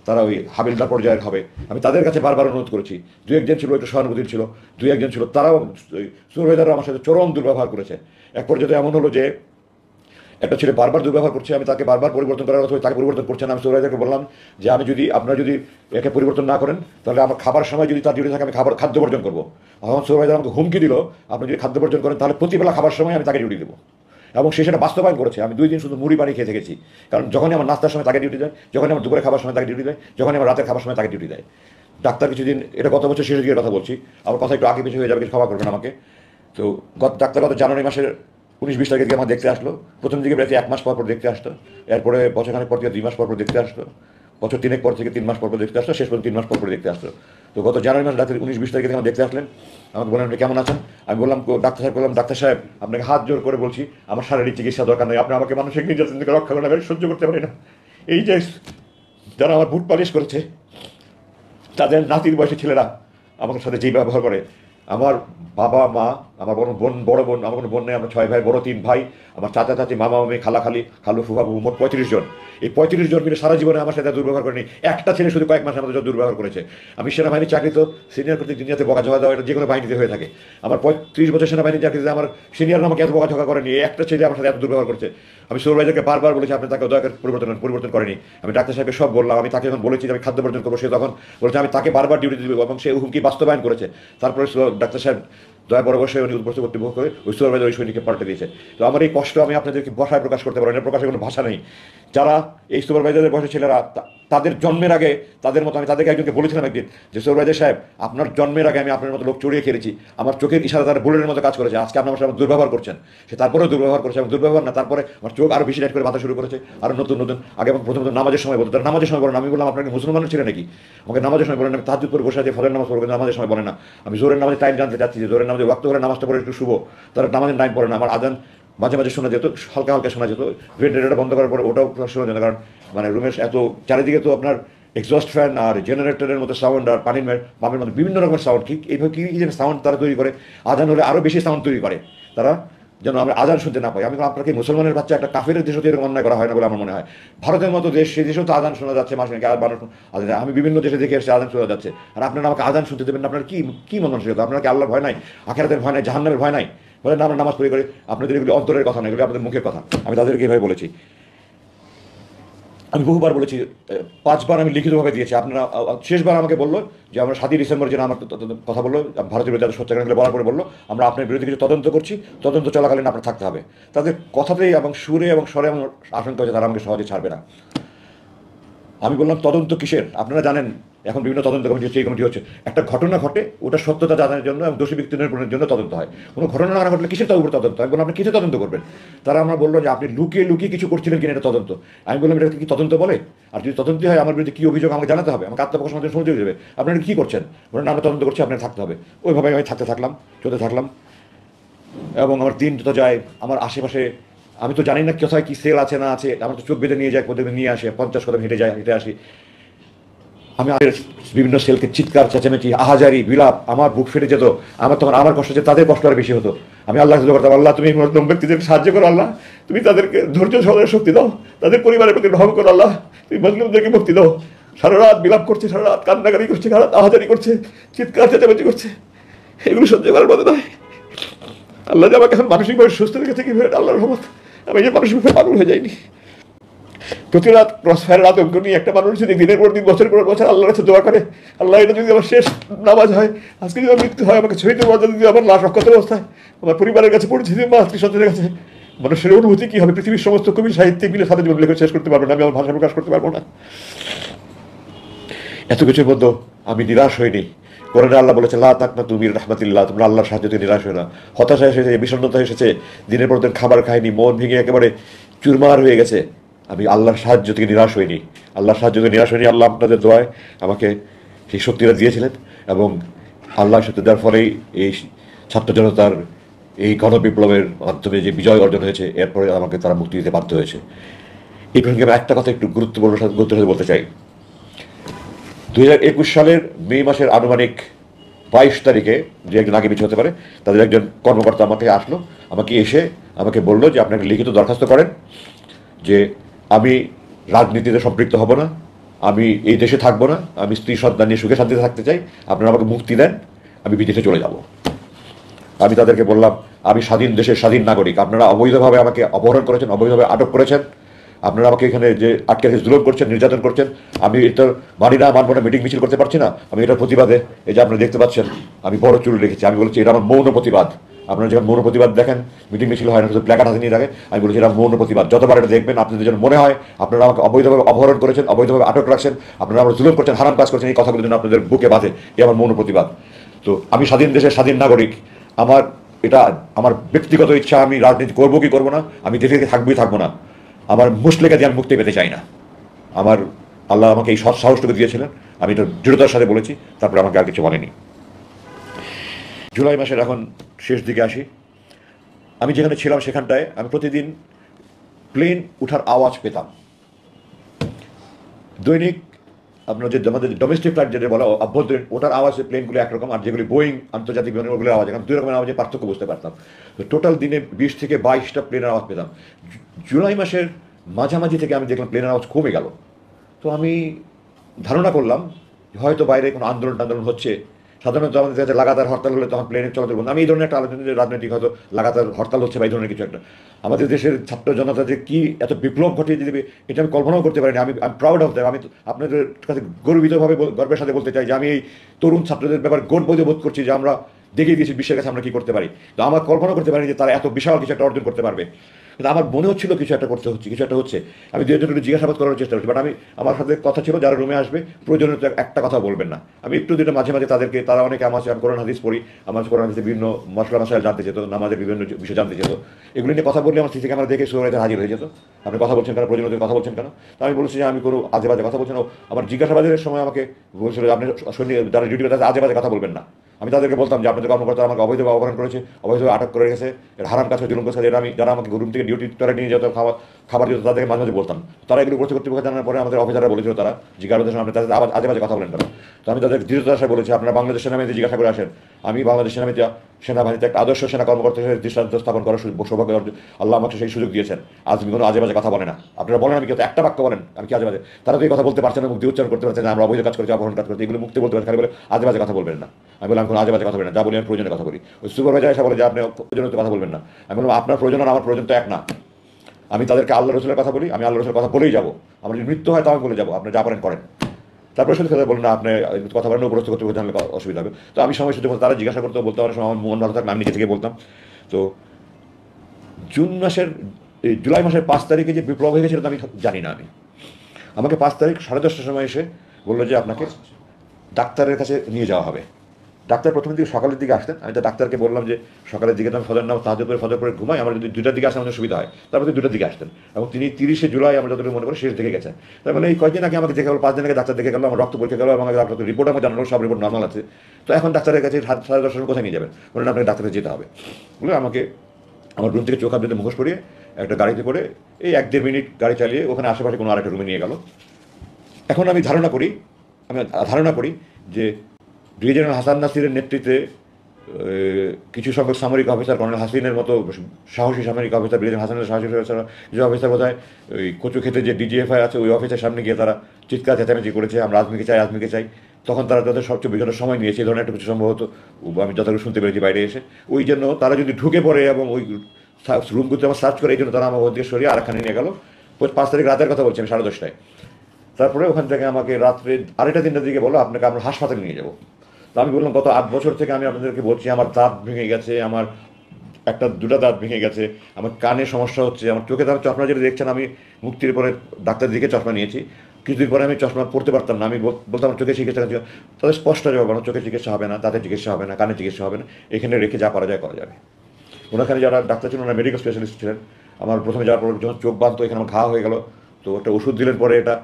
তারা ওই হাবিলদার পর্যায়ের হবে। আমি তাদের কাছে বারবার অনুরোধ করেছি। 2-1 জন ছিল একটু সহানুভূতির ছিল, 2-1 জন ছিল তারাও সুরভেদারও আমার সাথে চরম দুর্ব্যবহার করেছে। এক পর্যায়ে এমন হলো যে একটা ছেলে বারবার দুর্ব্যবহার করছে, আমি তাকে বারবার পরিবর্তন করার কথা, তাকে পরিবর্তন করছে না। আমি সুরভেদারকে বললাম যে আপনারা যদি একে পরিবর্তন না করেন তাহলে আমার খাবার সময় যদি তার ডিউটি থাকে আমি খাদ্য বর্জন করবো। এখন সুরভেদার আমাকে হুমকি দিল, আপনি যদি খাদ্য বর্জন করেন তাহলে প্রতিবেলা খাবার সময় আমি তাকে ডিউটি দেবো। এবং সে সেটা বাস্তবায়ন করেছে। আমি 2 দিন শুধু মুড়ি পানি খেয়ে থেকেছি, কারণ যখনই আমার নাস্তার সময় তাকে ডিউটি দেয়, যখনই আমার দুপুরে খাবার সময় তাকে ডিউটি দেয়, যখনই আমার রাতের খাবার সময় তাকে ডিউটি দেয়। ডাক্তার কিছুদিন, এটা গত বছর শেষের দিকের কথা বলছি, আমার কথা একটু আগে পিছু হয়ে যাবে, কিছু ক্ষমা করবেন আমাকে। তো ডাক্তার গত জানুয়ারি মাসের 19-20 তারিখের দিকে আমার দেখতে আসলো। প্রথম দিকে প্রায় 1 মাস পর পর দেখতে আসতো, এরপরে বছরখানেক পর থেকে 2 মাস পর পর দেখতে আসতো, বছর 3 পর থেকে 3 মাস পর পর দেখতে আসতো, শেষ পর্যন্ত 3 মাস পর পর দেখতে আসতো। তো গত জানুয়ারি মাস রাতের 19-20 তারিখে আমার দেখতে আসলেন, আমাকে বললেন আপনি কেমন আছেন। আমি বললাম ডাক্তার সাহেব, বললাম ডাক্তার সাহেব আপনাকে হাত জোর করে বলছি আমার শারীরিক চিকিৎসা দরকার নেই, আপনি আমাকে মানসিক নির্যাতন থেকে রক্ষা করেন, আমি সহ্য করতে পারি না। এই যে যারা আমার বুট পালিশ করেছে তাদের নাতির বয়সী ছেলেরা আমার সাথে যেই ব্যবহার করে, আমার বাবা মা, আমার বড় বোন, আমার কোনো বোন নেই, আমরা 6 ভাই, বড় 3 ভাই, আমার চাচা চাচি, মামা মামি, খালা খালি, খালু ফুফা ফুফু, মোট 35 জন। এই 35 জন মিলে সারা জীবনে আমার সাথে দুর্ব্যবহার করেনি। একটা ছেলে শুধু কয়েক মাসের মধ্যে দুর্ব্যবহার করেছে। আমি সেনাবাহিনী চাকরি তো সিনিয়র কর্তৃক দুনিয়াতে বকাঝকা দেওয়া, এটা যে কোনো বাহিনীতে হয়ে থাকে। আমার 35 বছর সেনাবাহিনী চাকরিতে আমার সিনিয়র আমাকে এত বকাঝকা করেনি, একটা ছেলে আমার সাথে এত দুর্ব্যবহার করছে। আমি সুপারভাইজারকে বারবার বলেছি আপনি তাকে দয়া করে পরিবর্তন করেনি। আমি ডাক্তার সাহেবকে সব বললাম, আমি তাকে যখন বলেছি যে আমি খাদ্য বর্জন করবো, সে তখন বলেছে আমি তাকে বারবার ডিউটি দিব, এবং সে হুমকি বাস্তবায়ন করেছে। তারপরে ডাক্তার সাহেব দয়া বরাবর উনি উদ্বস্ত কর্তৃপক্ষ করে ওই সুপারভাইজার ওই সৈনিককে পাল্টে দিয়েছে। তো আমার এই কষ্ট আমি আপনাদেরকে ভাষায় প্রকাশ করতে পারি না, প্রকাশের কোনো ভাষা নেই। যারা এই সুপারভাইজারের বয়সী ছেলেরা, তাদের জন্মের আগে তাদের মতো, আমি তাদেরকে একজনকে বলেছিলাম একদিন যে সুপারভাইজার সাহেব, আপনার জন্মের আগে আমি আপনার মতো লোক চড়িয়ে খেলেছি, আমার চোখের ইশারা তারা বুলেটের মতো কাজ করেছে, আজকে আপনার সাথে দুর্ব্যবহার করছেন। সে তারপরেও দুর্ব্যবহার করেছে, এবং দুর্ব্যবহার না, তারপরে আমার চোখ আরও বেশি লাইট করে বাঁধা শুরু করেছে, আরও নতুন নতুন। আগে আমাকে প্রথমত নামাজের সময় বলতো, তারা নামাজের সময় বলেন। আমি বললাম আপনাকে মুসলমানের ছিলেন নাকি, আমাকে নামাজের সময় বলেন। আমি তাহাজ্জুদ করে বসে আছে, ফজরের নামাজ পড়বো, কিন্তু নামাজের সময় বলে না। আমি জোরের নামাজে টাইম জানতে চাচ্ছি যে জোরের নামাজে ওয়াক্ত করে নামাজটা পড়ে একটু শুভ, তারা নামাজের টাইম পড়ে না। আমার আজান মাঝে মাঝে শোনা যেত, হালকা হালকা শোনা যেত, ভেন্টিলেটরটা বন্ধ করার পরে ওটাও শোনা যেত, কারণ মানে রুমের এত চারিদিকে তো আপনার এক্সস্ট ফ্যান আর জেনারেটরের মতো সাউন্ড আর পানির পাম্পের মতো বিভিন্ন রকমের সাউন্ড, ঠিক এইভাবে কী যে সাউন্ড তারা তৈরি করে, আজান হলে আরও বেশি সাউন্ড তৈরি করে তারা, যেন আমরা আজান শুনতে না পাই। আমি আপনাকে মুসলমানের বাচ্চা একটা কাফের দেশও এরকম অন্যায় করা হয় না বলে আমার মনে হয়। ভারতের মতো দেশ, সেই দেশেও তো আজান শোনা যাচ্ছে মাসে আজান। আমি বিভিন্ন দেশে দেখে এসেছি আজান শোনা যাচ্ছে, আর আপনারা আমাকে আজান শুনতে দেবেন না? আপনার কি মনমানসিকতা? আপনার কি আল্লাহর ভয় নাই, আখিরাতের ভয় নাই, জাহান্নামের ভয় নাই? বলেন না আমরা নামাজ পড়ি করে, আপনাদের এগুলি অন্তরের কথা না, এগুলি আপনাদের মুখের কথা। আমি তাদেরকে এভাবে বলেছি, আমি বহুবার বলেছি, 5 বার আমি লিখিতভাবে দিয়েছি। আপনারা শেষবার আমাকে বললো যে আমরা 7ই ডিসেম্বর যেন আমার কথা বললো, ভারতের বিরুদ্ধে সত্যাগ্রহ বলার পরে বললো আমরা আপনার বিরুদ্ধে কিছু তদন্ত করছি, তদন্ত চলাকালীন আপনার থাকতে হবে। তাদের কথাতেই এবং সুরে এবং স্বরে আমার আশঙ্কা হচ্ছে তারা আমাকে সহজে ছাড়বে না। আমি বললাম তদন্ত কিসের? আপনারা জানেন এখন বিভিন্ন তদন্ত কমিটি হচ্ছে, এই কমিটি হচ্ছে। একটা ঘটনা ঘটে, ওটা সত্যতা জানার জন্য এবং দোষী ব্যক্তি নির্ণয়ের জন্য তদন্ত হয়। কোনো ঘটনা না ঘটলে কিসের উপর তদন্ত হয়? বললাম আপনি কিসে তদন্ত করবেন? তারা আমরা বললো যে আপনি লুকিয়ে লুকিয়ে কিছু করছিলেন কিনা এটা তদন্ত। আমি বললাম এটা কি তদন্ত বলে? আর যদি তদন্তই হয় আমার বিরুদ্ধে কী অভিযোগ আমাকে জানাতে হবে, আমাকে আত্মপ্রকাশ মাধ্যমে শুনতে দেবে। আপনারা কী করছেন? বলেন আমরা তদন্ত করছি, আপনার থাকতে হবে। ওইভাবে আমি চলতে থাকলাম, এবং আমার দিন যত যায়, আমার আশেপাশে আমি তো জানি না কোথায় কী সেল আছে না আছে, আমার তো চোখ বেঁধে নিয়ে যায়, কোথাও নিয়ে আসে, 50 কদম হেঁটে আসি। আমি বিভিন্ন সেলকে চিৎকার চেঁচামেচি আহাজারি বিলাপ, আমার বুক ফেটে যেত। আমার তখন আমার কষ্ট যে তাদের কষ্ট আর বেশি হতো। আমি আল্লাহ করতাম, আল্লাহ তুমি মজলুম ব্যক্তিদেরকে সাহায্য করো, আল্লাহ তুমি তাদেরকে ধৈর্য সহনের শক্তি দাও, তাদের পরিবারের প্রতি রহম করো, আল্লাহ তুমি মজলুমদেরকে মুক্তি দাও। সারা রাত বিলাপ করছে, সারা রাত কান্নাকারি করছে, সারা রাত আহাজারি করছে, চিৎকার চেঁচামেচি করছে, এগুলো সহ্য করার মতো নয়। আল্লাহ যে আমাকে এখন মানসিকভাবে সুস্থ রেখেছে, কি আল্লাহর রহমত, আমি যে মানসিকভাবে পাগল হয়ে যাইনি। প্রতি রাত ক্রসফায়ারের আতঙ্ক নিয়ে একটা মানুষ যদি দিনের পর দিন, বছরের পর বছর আল্লাহর কাছে দোয়া করে, আল্লাহ এটা যদি আমার শেষ নামাজ হয়, আজকে যদি আমার মৃত্যু হয়, আমাকে শহীদের মর্যাদা দিয়ে আমার লাশ অক্ষত অবস্থায় আমার পরিবারের কাছে পৌঁছে দিয়ে, আমার আত্মীয়স্বজনের কাছে, মানুষের অনুভূতি কী হবে? পৃথিবীর সমস্ত কবি সাহিত্যিক মিলে সারা জীবন লেখা শেষ করতে পারবো না, আমি আমার ভাষা প্রকাশ করতে পারবো না। এত কিছুর মধ্যে আমি নিরাশ হইনি। কোরআনে আল্লাহ বলেছে লা তাকনাতু মির রাহমাতিল্লাহ, তোমরা আল্লাহর সাহায্যে নিরাশ হয়ে না। হতাশা এসেছে, বিষণ্ণতা এসেছে, দিনের পর দিন খাবার খাইনি, মন ভেঙে একেবারে চুরমার হয়ে গেছে, আমি আল্লাহর সাহায্য থেকে নিরাশ হইনি। আল্লাহ আপনাদের দোয়ায় আমাকে সেই শক্তিটা দিয়েছিলেন, এবং আল্লাহর শক্তি দেওয়ার ফলেই এই ছাত্র জনতার এই গণবিপ্লবের মাধ্যমে যে বিজয় অর্জন হয়েছে, এরপরে আমাকে তারা মুক্তি দিতে বাধ্য হয়েছে। এই প্রসঙ্গে আমি একটা কথা একটু গুরুত্বপূর্ণ সাথে বলতে চাই। 2021 সালের মে মাসের আনুমানিক 22 তারিখে, যে একজন আগে পিছু হতে পারে, তাদের একজন কর্মকর্তা আমাকে এসে আমাকে বললো যে আপনাকে লিখিত দরখাস্ত করেন যে আমি রাজনীতিতে সম্পৃক্ত হব না, আমি এই দেশে থাকবো না, আমি স্ত্রী সন্তান নিয়ে সুখে শান্তিতে থাকতে চাই, আপনারা আমাকে মুক্তি দেন, আমি বিদেশে চলে যাব। আমি তাদেরকে বললাম আমি স্বাধীন দেশের স্বাধীন নাগরিক, আপনারা অবৈধভাবে আমাকে অপহরণ করেছেন, অবৈধভাবে আটক করেছেন, আপনারা আমাকে এখানে যে আটকে জুলুম করছেন, নির্যাতন করছেন, আমি এটা মানি না, মানব না, মিটিং মিছিল করতে পারছি না। আমি এটার প্রতিবাদে, এই যে আপনারা দেখতে পাচ্ছেন আমি বড় চুল রেখেছি, আমি বলেছি এটা আমার মৌন প্রতিবাদ। আপনারা যখন মৌন প্রতিবাদ দেখেন, মিটিং মিছিল হয় না, শুধু প্ল্যাকার্ড হাতে নিয়ে রাখে, আমি বলেছি এটা মৌন প্রতিবাদ। যতবার এটা দেখবেন আপনাদের যেন মনে হয় আপনারা আমাকে অবৈধভাবে অপহরণ করেছেন, অবৈধভাবে আটক রাখছেন, আপনারা আমার জুলুম করছেন, হারাম কাজ করছেন, এই কথাগুলোর জন্য আপনাদের বুকে বাঁধে, এই আমার মৌন প্রতিবাদ। তো আমি স্বাধীন দেশের স্বাধীন নাগরিক, এটা আমার ব্যক্তিগত ইচ্ছা, আমি রাজনীতি করবো কি করবো না, আমি দেশে থাকবো না, আমার মুসলিকা দিয়ে আমি মুক্তি পেতে চাই না। আমার আল্লাহ আমাকে এই সাহসটুকু দিয়েছিলেন, আমি এটা দৃঢ়তার সাথে বলেছি, তারপরে আমাকে আর কিছু বলেনি। জুলাই মাসের এখন শেষ দিকে আসি। আমি যেখানে ছিলাম সেখানটায় আমি প্রতিদিন প্লেন উঠার আওয়াজ পেতাম। দৈনিক আপনার যে আমাদের ডোমেস্টিক ফ্লাইট যেটা বলা অভ্যন্তরীণ, ওটার আওয়াজে প্লেনগুলো একরকম, আর যেগুলি বোয়িং আন্তর্জাতিক বিমান ওগুলোর আওয়াজ এখন দুই রকমের আওয়াজে পার্থক্য বুঝতে পারতাম। তো টোটাল দিনে 20 থেকে 22টা প্লেনের আওয়াজ পেতাম। জুলাই মাসের মাঝামাঝি থেকে আমি দেখলাম প্লেনের আওয়াজ কমে গেল। তো আমি ধারণা করলাম হয়তো বাইরে কোনো আন্দোলন টান্দোলন হচ্ছে। সাধারণত আমাদের কাছে লাগাতার হরতাল হলে তখন প্লেনের চলাচল বন্ধ। আমি এই ধরনের একটা আলোচনা যে রাজনৈতিক হয়তো লাগাতার হরতাল হচ্ছে বা এই ধরনের কিছু একটা, আমাদের দেশের ছাত্র জনতা যে কী এত বিপ্লব ঘটিয়ে দেবে এটা আমি কল্পনাও করতে পারিনি। আমি প্রাউড অফ দ্যাট। আমি আপনাদের কাছে গর্বিতভাবে গর্বের সাথে বলতে চাই যে আমি এই তরুণ ছাত্রদের ব্যাপারে গর্ববোধ বোধ করছি যে আমরা দেখিয়ে দিয়েছি বিশ্বের কাছে আমরা কী করতে পারি। তো আমার কল্পনা করতে পারিনি যে তারা এত বিশাল কিছু একটা অর্জন করতে পারবে। কিন্তু আমার মনে হচ্ছিল কিছু একটা করতে হচ্ছে, কিছু একটা হচ্ছে। আমি দু একজনকে জিজ্ঞাসাবাদ করার চেষ্টা করছি, বাট আমি আমার সাথে কথা ছিল যারা রুমে আসবে প্রয়োজনীয় একটা কথা বলবেন না। আমি একটু দুটো মাঝে মাঝে তাদেরকে, তারা অনেকে আমার আমি কোরআন হাদিস পড়ি, আমার কোরআন হাদিসে বিভিন্ন মশলা মশাইল জানতে যেত, নামাজের বিভিন্ন বিষয় জানতে যেত। এগুলো নিয়ে কথা বললে আমার সিসি ক্যামেরা দেখে সুরাইতে হাজির হয়ে যেত। আপনি কথা বলছেন কেন, প্রয়োজনীয় কথা বলছেন কেন? তো আমি বলছি যে আমি কোনো আজে বাজে কথা বলছেন। আমার জিজ্ঞাসাবাদের সময় আমাকে বলছিল যে আপনি যারা ডিউটি করে আজে বাজে কথা বলবেন না। আমি তাদেরকে বলতাম যে আপনাদের কর্মকর্তা আমাকে অবৈধভাবে অপহরণ করেছে, অবৈধভাবে আটক করে রেখেছে, এর হারাম কাছে জুলুম কাছে, এরা আমি যারা আমাকে রুম থেকে ডিউটি করে নিয়ে যেত, খাবার দিত, তাদেরকে মাঝে মাঝে বলতাম। তারা এগুলো করছে কর্তৃপক্ষ জানার পরে আমাদের অফিসাররা বলেছিল তারা জিজ্ঞাসাবাদের সময় আপনি তাদের আজে বাজে কথা বলেন কেন। তো আমি তাদের দৃঢ়তার সাথে বলেছি আপনারা বাংলাদেশ সেনাবাহিনীতে জিজ্ঞাসা করে আসেন। আমি বাংলাদেশ সেনাবাহিনীতে একটা আদর্শ সেনা কর্মকর্তা হিসেবে দৃষ্টান্ত স্থাপন করার সৌভাগ্য আল্লাহ আমাকে সেই সুযোগ দিয়েছেন। আজ আমি কোনো আজে বাজে কথা বলে না। আপনারা বলেন আমি একটা বাক্য বলেন আমি কি আজে বাজে? তারা তো এই কথা বলতে পারছে না, মুক্তি উচ্চারণ করতে পারছে না, আমরা অবৈধ কাজ করছি, অপহরণ কাজ করছি, এগুলো মুক্তি বলতে পারছে, খালি বলে আজে বাজে কথা বলবেন না। আমি বললাম কোনো আজে বাজে কথা বলবেন না, যা বলি আমি প্রয়োজনের কথা বলি। ওই সুপারভাইজার এসে বলে যে আপনি প্রয়োজনের কথা বলবেন না। আমি বললাম আপনার প্রয়োজন আর আমার প্রয়োজন তো এক না। আমি তাদেরকে আল্লাহ রসুলের কথা বলি, আমি আল্লাহ রসুলের কথা বলেই যাবো। আমার যদি মৃত্যু হয় তো আমি বলে যাবো, আপনি যা পারেন করেন। তারপরে শুধু কথা বলেন না আপনি কথা বলেন উপরস্থ করতে জানলে অসুবিধা হবে। তো আমি সময় সুযোগ তারা জিজ্ঞাসা করতে বলতে অনেক সময় আমার মন ভালো থাকলে আমি নিজে থেকে বলতাম। তো জুলাই মাসের 5 তারিখে যে বিপ্লব হয়ে গেছে সেটা আমি জানি না। আমাকে 5 তারিখ 10:30টার সময় এসে বললো যে আপনাকে ডাক্তারের কাছে নিয়ে যাওয়া হবে। ডাক্তার প্রথমের দিকে সকালের দিকে আসতেন। আমি তো ডাক্তারকে বললাম যে সকালের দিকে তো আমি ফজর নাম তাহাজ্জুদ করে ফজর করে ঘুমাই, আমার যদি 2টার দিকে আসলে আমাদের সুবিধা হয়। তারপরে 2টার দিকে আসতেন এবং তিনি 30শে জুলাই আমরা যতটুকু মনে করি শেষ দিকে গেছেন। তার মানে এই কয়েকদিন আগে আমাকে দেখে গেল, 5 দিন আগে ডাক্তার দেখে গেল, আমার রক্ত পরীক্ষা গেল এবং আমাকে ডাক্তার রিপোর্ট আমাকে জানালো সব রিপোর্ট নর্মাল আছে। তো এখন ডাক্তারের কাছে 10:30 কোথায় নিয়ে যাবেন? বলেন আপনাকে ডাক্তারে যেতে হবে। বলে আমাকে আমার রুম থেকে চোখ হাত দিতে মুখোশ পরিয়ে একটা গাড়িতে করে এই 1-1.5 মিনিট গাড়ি চালিয়ে ওখানে আশেপাশে কোনো আরেকটা রুমে নিয়ে গেল। এখন আমি ধারণা করি যে ব্রিগেডিয়ার হাসান নাসিরের নেতৃত্বে কিছু সংখ্যক সামরিক অফিসার, কর্নেল হাসিনের মতো সাহসী সামরিক অফিসার, ব্রিগেডিয়ার হাসানের সাহসী অফিসার, কিছু অফিসার বোধহয় ওই কচু খেতে যে ডিজিএফআই আছে ওই অফিসের সামনে গিয়ে তারা চিৎকার চেঁচামেচি করেছে আমরা আজমিকে চাই। তখন তারা তাদের সবচেয়ে বিঘ্ন সময় নিয়েছে এই ধরনের একটা কিছু সম্ভবত আমি যতটুকু শুনতে পেরেছি বাইরে এসে। ওই জন্য তারা যদি ঢুকে পড়ে এবং ওই রুমগুলোতে আমার সার্চ করে এই জন্য তারা আমার ওদিকে সরিয়ে আরেকখানে নিয়ে গেল। 5 তারিখ রাতের কথা বলছি আমি 10:30টায়। তারপরে ওখান থেকে আমাকে রাত্রে 2:30-3টার দিকে বলো আপনাকে আমরা হাসপাতালে নিয়ে যাবো। তো আমি বললাম গত 8 বছর থেকে আমি আপনাদেরকে বলছি আমার দাঁত ভেঙে গেছে, আমার 1-2টা দাঁত ভেঙে গেছে, আমার কানে সমস্যা হচ্ছে, আমার চোখে দাঁত, চশমা যেটা দেখছেন আমি মুক্তির পরে ডাক্তার দিকে চশমা নিয়েছি, কিছুদিন পরে আমি চশমা পড়তে পারতাম না। আমি বলতাম আমার চোখে চিকিৎসা, তাদের স্পষ্ট জবাব আমার চোখের চিকিৎসা হবে না, দাঁতের চিকিৎসা হবে না, কানের চিকিৎসা হবে না, এখানে রেখে যা করা যায় করা যাবে। ওনাখানে যারা ডাক্তার ছিলেন ওনারা মেডিকেল স্পেশালিস্ট ছিলেন। আমার প্রথমে যাওয়ার পর যখন চোখ বাঁধতো এখানে আমার ঘা হয়ে গেল, তো একটা ওষুধ দিলেন, পরে এটা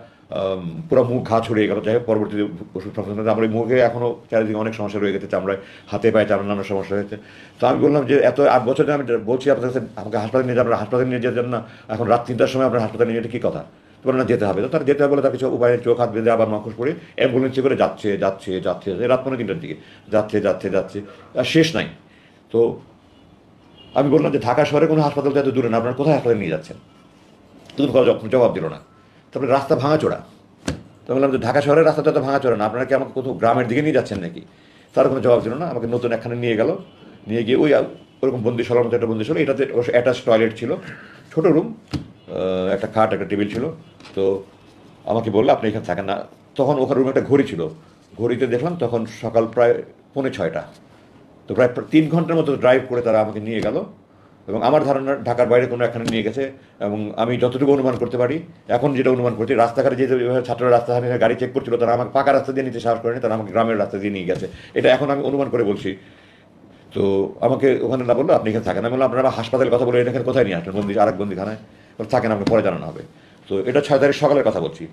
পুরো মুখ ঘা ছড়িয়ে গেল। যাই হোক পরবর্তীতে ওষুধ আমার এই মুখে এখনও চারিদিকে অনেক সমস্যা রয়ে গেছে, চামড়ায় হাতে পায়ে চামড়া নানান সমস্যা হয়েছে। তো আমি বললাম যে এত 8 বছরে আমি বলছি আপনার কাছে আমাকে হাসপাতালে নিয়ে যাবেন, হাসপাতালে নিয়ে যেতেন না, এখন রাত 3টার সময় আপনার হাসপাতালে নিয়ে যেতে কী কথা? তো বলে না যেতে হবে। তো তার যেতে হবে বলে তার কিছু উপায়ে চোখ হাত বেঁধে আবার মুখোশ পরে অ্যাম্বুলেন্সে করে যাচ্ছে রাত 3:45টার দিকে যাচ্ছে আর শেষ নাই। তো আমি বললাম যে ঢাকা শহরে কোনো হাসপাতাল তো এত দূরে না, আপনারা কোথায় হাসপাতালে নিয়ে যাচ্ছেন? তুমি জবাব দিল না। তারপরে রাস্তা ভাঙাচোরা। তো বললাম যে ঢাকা শহরের রাস্তা তো এত ভাঙাচোরা না, আপনারা কি আমাকে কোথাও গ্রামের দিকে নিয়ে যাচ্ছেন নাকি? তার কোনো জবাব দিল না। আমাকে নতুন একখানে নিয়ে গেল, নিয়ে গিয়ে ওরকম বন্দিশালার মতো একটা বন্দিশালা, এটাতে অবশ্য অ্যাটাচ টয়লেট ছিল, ছোটো রুম, একটা খাট, একটা টেবিল ছিল। তো আমাকে বললো আপনি এখানে থাকেন না। তখন ওখানে রুমে একটা ঘড়ি ছিল, ঘড়িতে দেখলাম তখন সকাল প্রায় 5:45। তো প্রায় 3 ঘন্টার মতো ড্রাইভ করে তারা আমাকে নিয়ে গেল এবং আমার ধারণা ঢাকার বাইরে কোনো এখানে নিয়ে গেছে। এবং আমি যতটুকু অনুমান করতে পারি, এখন যেটা অনুমান করছি, রাস্তাঘাটে যে ছাত্ররা রাস্তাঘাটে গাড়ি চেক করছিল তারা আমাকে পাকা রাস্তা দিয়ে নিতে সাহস করেনি, তারা আমাকে গ্রামের রাস্তা দিয়ে নিয়ে গেছে। এটা এখন আমি অনুমান করে বলছি। তো আমাকে ওখানে না বললো আপনি এখানে থাকেন। আমি বললাম আপনারা হাসপাতালের কথা বলে এখানে কোথায় নিয়ে আসলেন? আরেক বন্দিখানায় থাকেন, আমাকে পরে জানানো হবে। তো এটা 6 তারিখ সকালের কথা বলছি।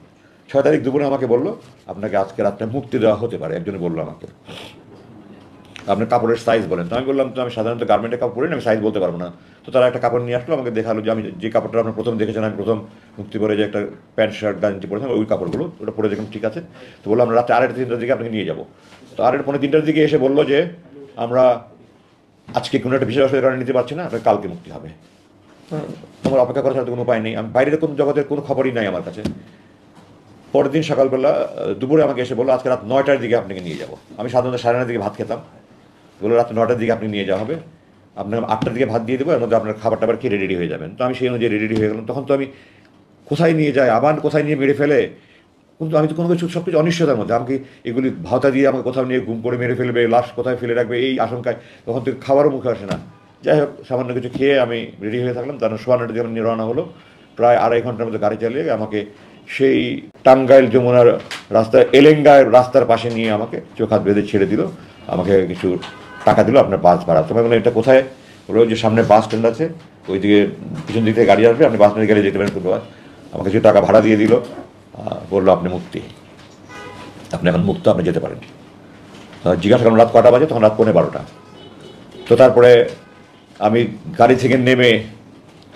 6 তারিখ দুপুরে আমাকে বললো আপনাকে আজকে রাতটা মুক্তি দেওয়া হতে পারে, একজনে বললো আমাকে। আপনার কাপড়ের সাইজ বলেন। তো আমি বললাম তো আমি সাধারণত গার্মেন্টের কাপড় পরি না, আমি সাইজ বলতে পারবো না। তো তারা একটা কাপড় নিয়ে আসলো, আমাকে দেখালো যে আমি যে কাপড়টা আপনার প্রথম দেখেছেন, আমি প্রথম মুক্তি পরে যে একটা প্যান্ট শার্ট গাঞ্জি পরেছিলাম, ওই কাপড়গুলো ওটা পরে দেখলাম ঠিক আছে। তো বললাম আমরা রাত্রে 2:30-3টার দিকে আপনাকে নিয়ে যাবো। তো 2:30-3টার দিকে এসে বললো যে আমরা আজকে কোনো একটা বিশেষ অসুবিধার কারণে নিতে পারছি না, আপনার কালকে মুক্তি হবে। আমার অপেক্ষা করার ছাড়া তো কোনো উপায় নেই, আমি বাইরের কোনো জগতের কোনো খবরই নাই আমার কাছে। পরের দিন সকালবেলা দুপুরে আমাকে এসে বললো আজকে রাত 9টার দিকে আপনাকে নিয়ে যাবো। আমি সাধারণত 9:30 দিকে ভাত খেতাম, বললো রাত 9টার দিকে আপনি নিয়ে যাওয়া হবে, আপনার 8টার দিকে ভাত দিয়ে দেবো, এর মধ্যে আপনার খাবার টাবার খেয়ে রেডি হয়ে যাবেন। তো আমি সেই অনুযায়ী রেডি হয়ে গেলাম। তখন তো আমি কোথায় নিয়ে যায়, আবার কোথায় নিয়ে মেরে ফেলে, কিন্তু আমি তো কোনো কিছু সব কিছু অনিশ্চয়তার মধ্যে। আমাকে এগুলি ভাওতা দিয়ে আমাকে কোথাও নিয়ে গুম করে মেরে ফেলবে, লাশ কোথায় ফেলে রাখবে, এই আশঙ্কায় তখন থেকে খাবারও মুখে আসে না। যাই হোক, সামান্য কিছু খেয়ে আমি রেডি হয়ে থাকলাম। তার 9:15 দিকে নিয়ে রওনা হলো। প্রায় 2.5 ঘন্টার মধ্যে গাড়ি চালিয়ে আমাকে সেই টাঙ্গাইল যমুনার রাস্তায় এলেঙ্গায় রাস্তার পাশে নিয়ে আমাকে চোখ হাত বেঁধে ছেড়ে দিল। আমাকে কিছু টাকা দিল আপনার বাস ভাড়া। তোমায় বললাম এটা কোথায়? বললো যে সামনে বাস স্ট্যান্ড আছে, ওই দিকে পিছন দিক থেকে গাড়ি আসবে, আপনি বাস স্ট্যান্ডে গেলে যেতে পারেন কোনো বাস। আমাকে কিছু টাকা ভাড়া দিয়ে দিল, বললো আপনি মুক্তি, আপনি এখন মুক্ত, আপনি যেতে পারেন। জিজ্ঞাসা করলাম রাত কটা বাজে, তখন রাত 12:15। তো তারপরে আমি গাড়ি থেকে নেমে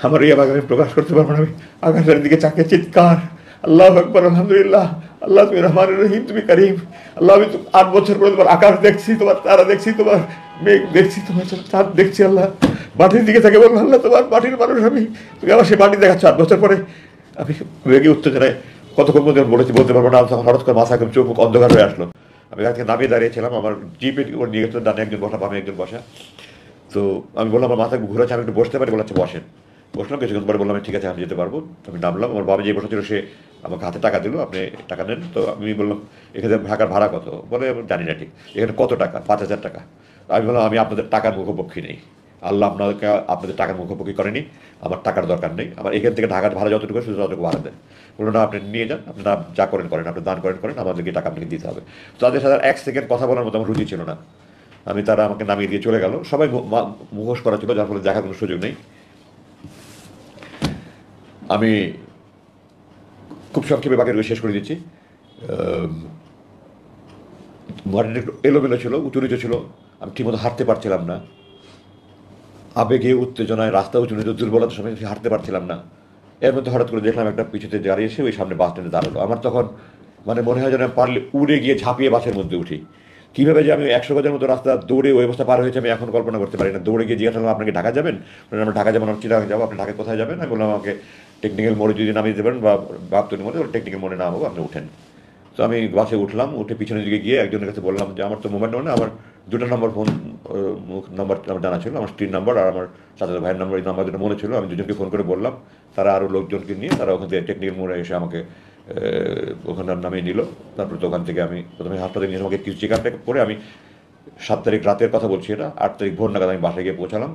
আমার এই আগামী প্রকাশ করতে পারবো না, আমি আকাশের দিকে চাকে চিৎকার, আল্লাহ আকবার, আলহামদুলিল্লাহ, আল্লাহ তুমি রহমান রহিম, তুমি করিম, আল্লাহ আমি 8 বছর পরে তোমার আকাশ দেখছি, তোমার তারা দেখছি, তোমার মেঘ দেখছি, তোমার চাঁদ দেখছি, আল্লাহ মাটির দিকে থাকে বলবো আল্লাহ তোমার মাটির মানুষ আমি, তুমি আমার সেই মাটি দেখাচ্ছ 8 বছর পরে। আমি রেগে উত্তেজনায় কতক্ষণ মধ্যে বলেছি বলতে পারবো না। তখন হঠাৎ করে মাথা একদম চোখ অন্ধকার হয়ে আসলো। আমি গাড়ি থেকে নামিয়ে দাঁড়িয়েছিলাম, আমার জিপে ওর নিয়ে গেছিল, ডানে একজন বসা, বামে একজন বসা। তো আমি বললাম আমার মাথা ঘুরেছে, আমি একটু বসতে পারি? বলে আচ্ছা বসেন। বসলাম, কিছুক্ষণ পরে বললাম ঠিক আছে আমি যেতে পারবো। আমি নামলাম, আমার বাবা যে বসা ছিল সে আমাকে হাতে টাকা দিল, আপনি টাকা নেন। তো আমি বললাম এখানে ঢাকার ভাড়া কত? বলে জানি না ঠিক। এখানে কত টাকা? 5,000 টাকা। আমি বললাম আমি আপনাদের টাকার মুখোপক্ষী নেই, আল্লাহ আপনাদের টাকার মুখোপক্ষী করেনি, আমার টাকার দরকার নেই, আমার এখান থেকে ঢাকার ভাড়া যতটুকু শুধু ততটুকু ভাড়া দেন। বললো না আপনি নিয়ে যান, আপনি না যা করেন করেন, আপনি দান করেন, আমাদেরকে টাকা আপনাকে দিতে হবে। তো তাদের সাথে 1 সেকেন্ড কথা বলার মতো আমার রুচি ছিল না। তারা আমাকে নামিয়ে দিয়ে চলে গেল। সবাই মুখোশ করা ছিল, যার ফলে দেখার কোনো সুযোগ নেই। আমি খুব সংক্ষেপে বাকিগুলো শেষ করে দিচ্ছি। মাটিটা একটু এলোমেলো ছিল, উঁচু নিচু ছিল, আমি ঠিকমতো হাঁটতে পারছিলাম না। আবেগে উত্তেজনায় রাস্তা উঁচু নিচু, দুর্বলতার সময় হাঁটতে পারছিলাম না। এর মধ্যে হঠাৎ করে দেখলাম একটা পিছুতে দাঁড়িয়ে এসে ওই সামনে বাস স্ট্যান্ডে দাঁড়ালো। আমার তখন মনে হয় যেন আমি পারলে উড়ে গিয়ে ঝাঁপিয়ে বাসের মধ্যে উঠি। কীভাবে যে আমি 100 গজের মতো রাস্তা দৌড়ে ওই অবস্থা পার হয়েছে আমি এখন কল্পনা করতে পারি না। দৌড়ে গিয়ে জিজ্ঞাসা করলাম আপনাকে ঢাকা যাবেন? আমরা ঢাকা যাবো না, চিটাগাং যাবো। আপনি ঢাকায় কোথায় যাবেন? আমি বললাম আমাকে টেকনিক্যাল মোড়ে যদি নামিয়ে দিতে পারেন বা বাপ্তনি মোড়ে, টেকনিক্যাল মোড়ে নামাবো, আপনি উঠেন। তো আমি বাসে উঠলাম, উঠে পিছনের দিকে গিয়ে একজনের কাছে বললাম যে আমার তো মোবাইল নম্বর, আমার 2টা নম্বর ফোন নাম্বার আমার জানা ছিল, আমার স্ত্রীর নাম্বার আর আমার চাচাতো ভাইয়ের নাম্বার, এই নাম্বার দুটো মনে ছিল। আমি দুজনকে ফোন করে বললাম, তারা আরও লোকজনকে নিয়ে তারা ওখান থেকে টেকনিক্যাল মোড়ে এসে আমাকে ওখানে নামিয়ে নিল। তারপরে তো ওখান থেকে আমি প্রথমে হাসপাতালে নিয়ে আমাকে কিছু চেক আপ করে আমি 7 তারিখ রাতের কথা বলছি, এটা 8 তারিখ ভোর নাগাদ আমি বাসায় গিয়ে পৌঁছালাম।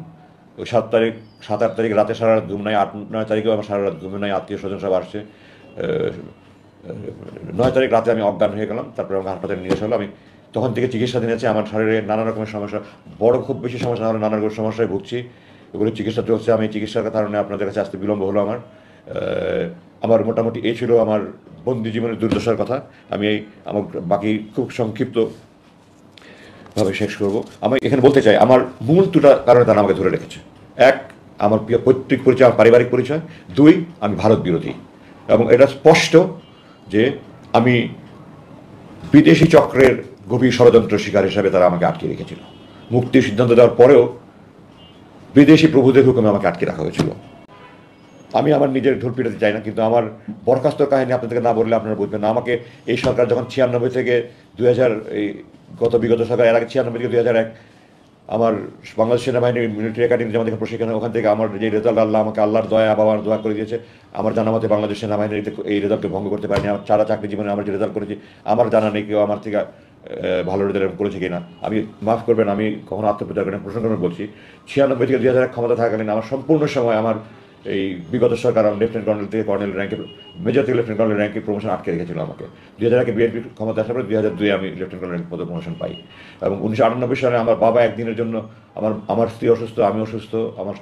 ওই 7 তারিখ 7-8 তারিখ রাতে সারা রাত ঘুম নাই, 8-9 তারিখেও আমার সারা রাত ঘুম নাই, আত্মীয় স্বজন সব আসছে। 9 তারিখ রাতে আমি অজ্ঞান হয়ে গেলাম। তারপরে আমাকে হাসপাতালে নিয়ে আসা হলো। আমি তখন থেকে চিকিৎসাধীন আছে। আমার শরীরে নানা রকমের সমস্যা, বড় খুব বেশি সমস্যা না হলে নানা রকম সমস্যায় ভুগছি, এগুলো চিকিৎসা চলছে। আমি চিকিৎসার কারণে আপনাদের কাছে আসতে বিলম্ব হলো আমার মোটামুটি এই ছিল আমার বন্দি জীবনের দুর্দশার কথা। আমি আমার বাকি খুব সংক্ষিপ্ত ভাবে শেষ করবো। আমি এখানে বলতে চাই আমার মূল 2টা কারণে তারা আমাকে ধরে রেখেছে। 1, আমার পৈতৃক পরিচয়, আমার পারিবারিক পরিচয়। 2, আমি ভারত বিরোধী। এবং এটা স্পষ্ট যে আমি বিদেশি চক্রের গভীর ষড়যন্ত্র শিকার হিসাবে তারা আমাকে আটকে রেখেছিল। মুক্তির সিদ্ধান্ত দেওয়ার পরেও বিদেশি প্রভুদের হুকুমে আমাকে আটকে রাখা হয়েছিল। আমি আমার নিজের ঢোল পিটাতে চাই না, কিন্তু আমার বরখাস্ত কাহিনী আপনাদেরকে না বললে আপনারা বুঝবেন না। আমাকে এই সরকার যখন 96 থেকে 2000, এই বিগত সরকার, এর আগে 96 থেকে 2001 আমার বাংলাদেশ সেনাবাহিনীর মিলিটারি একাডেমি যেমন দেখেন প্রশিক্ষণ, ওখান থেকে আমার যে রেজাল্ট, আল্লাহ আমাকে আল্লাহর দয়া বাবার দোয়া করে দিয়েছে। আমার জানা মতে বাংলাদেশ সেনাবাহিনীর এই রেজাল্টকে ভঙ্গ করতে পারেনি। আমার সারা চাকরি জীবনে আমার যে রেজাল্ট করেছি আমার জানা নেই কেউ আমার থেকে ভালো রেজাল্ট করেছে কিনা। আমি মাফ করবেন, আমি কখনো আত্মপ্রচার করেন, প্রশ্ন করে বলছি 96 থেকে 2001 ক্ষমতা থাকাকালীন আমার সম্পূর্ণ সময় আমার এই বিগত সরকার লেফটেন্যান্ট কর্নেল থেকে কর্নেল র্যাঙ্কে, মেজর থেকে লেফটেন্যান্ট কর্নেল র্যাঙ্কে প্রমোশন আটকে রেখেছিল আমাকে। 2001 বিএনপি ক্ষমতা আসার পরে 2002 আমি লেফটেন্যান্ট কর্নেল র্যাঙ্ক পদে প্রমোশন পাই। এবং 1998 সালে আমার বাবা একদিনের জন্য, আমার স্ত্রী অসুস্থ, আমি অসুস্থ, আমার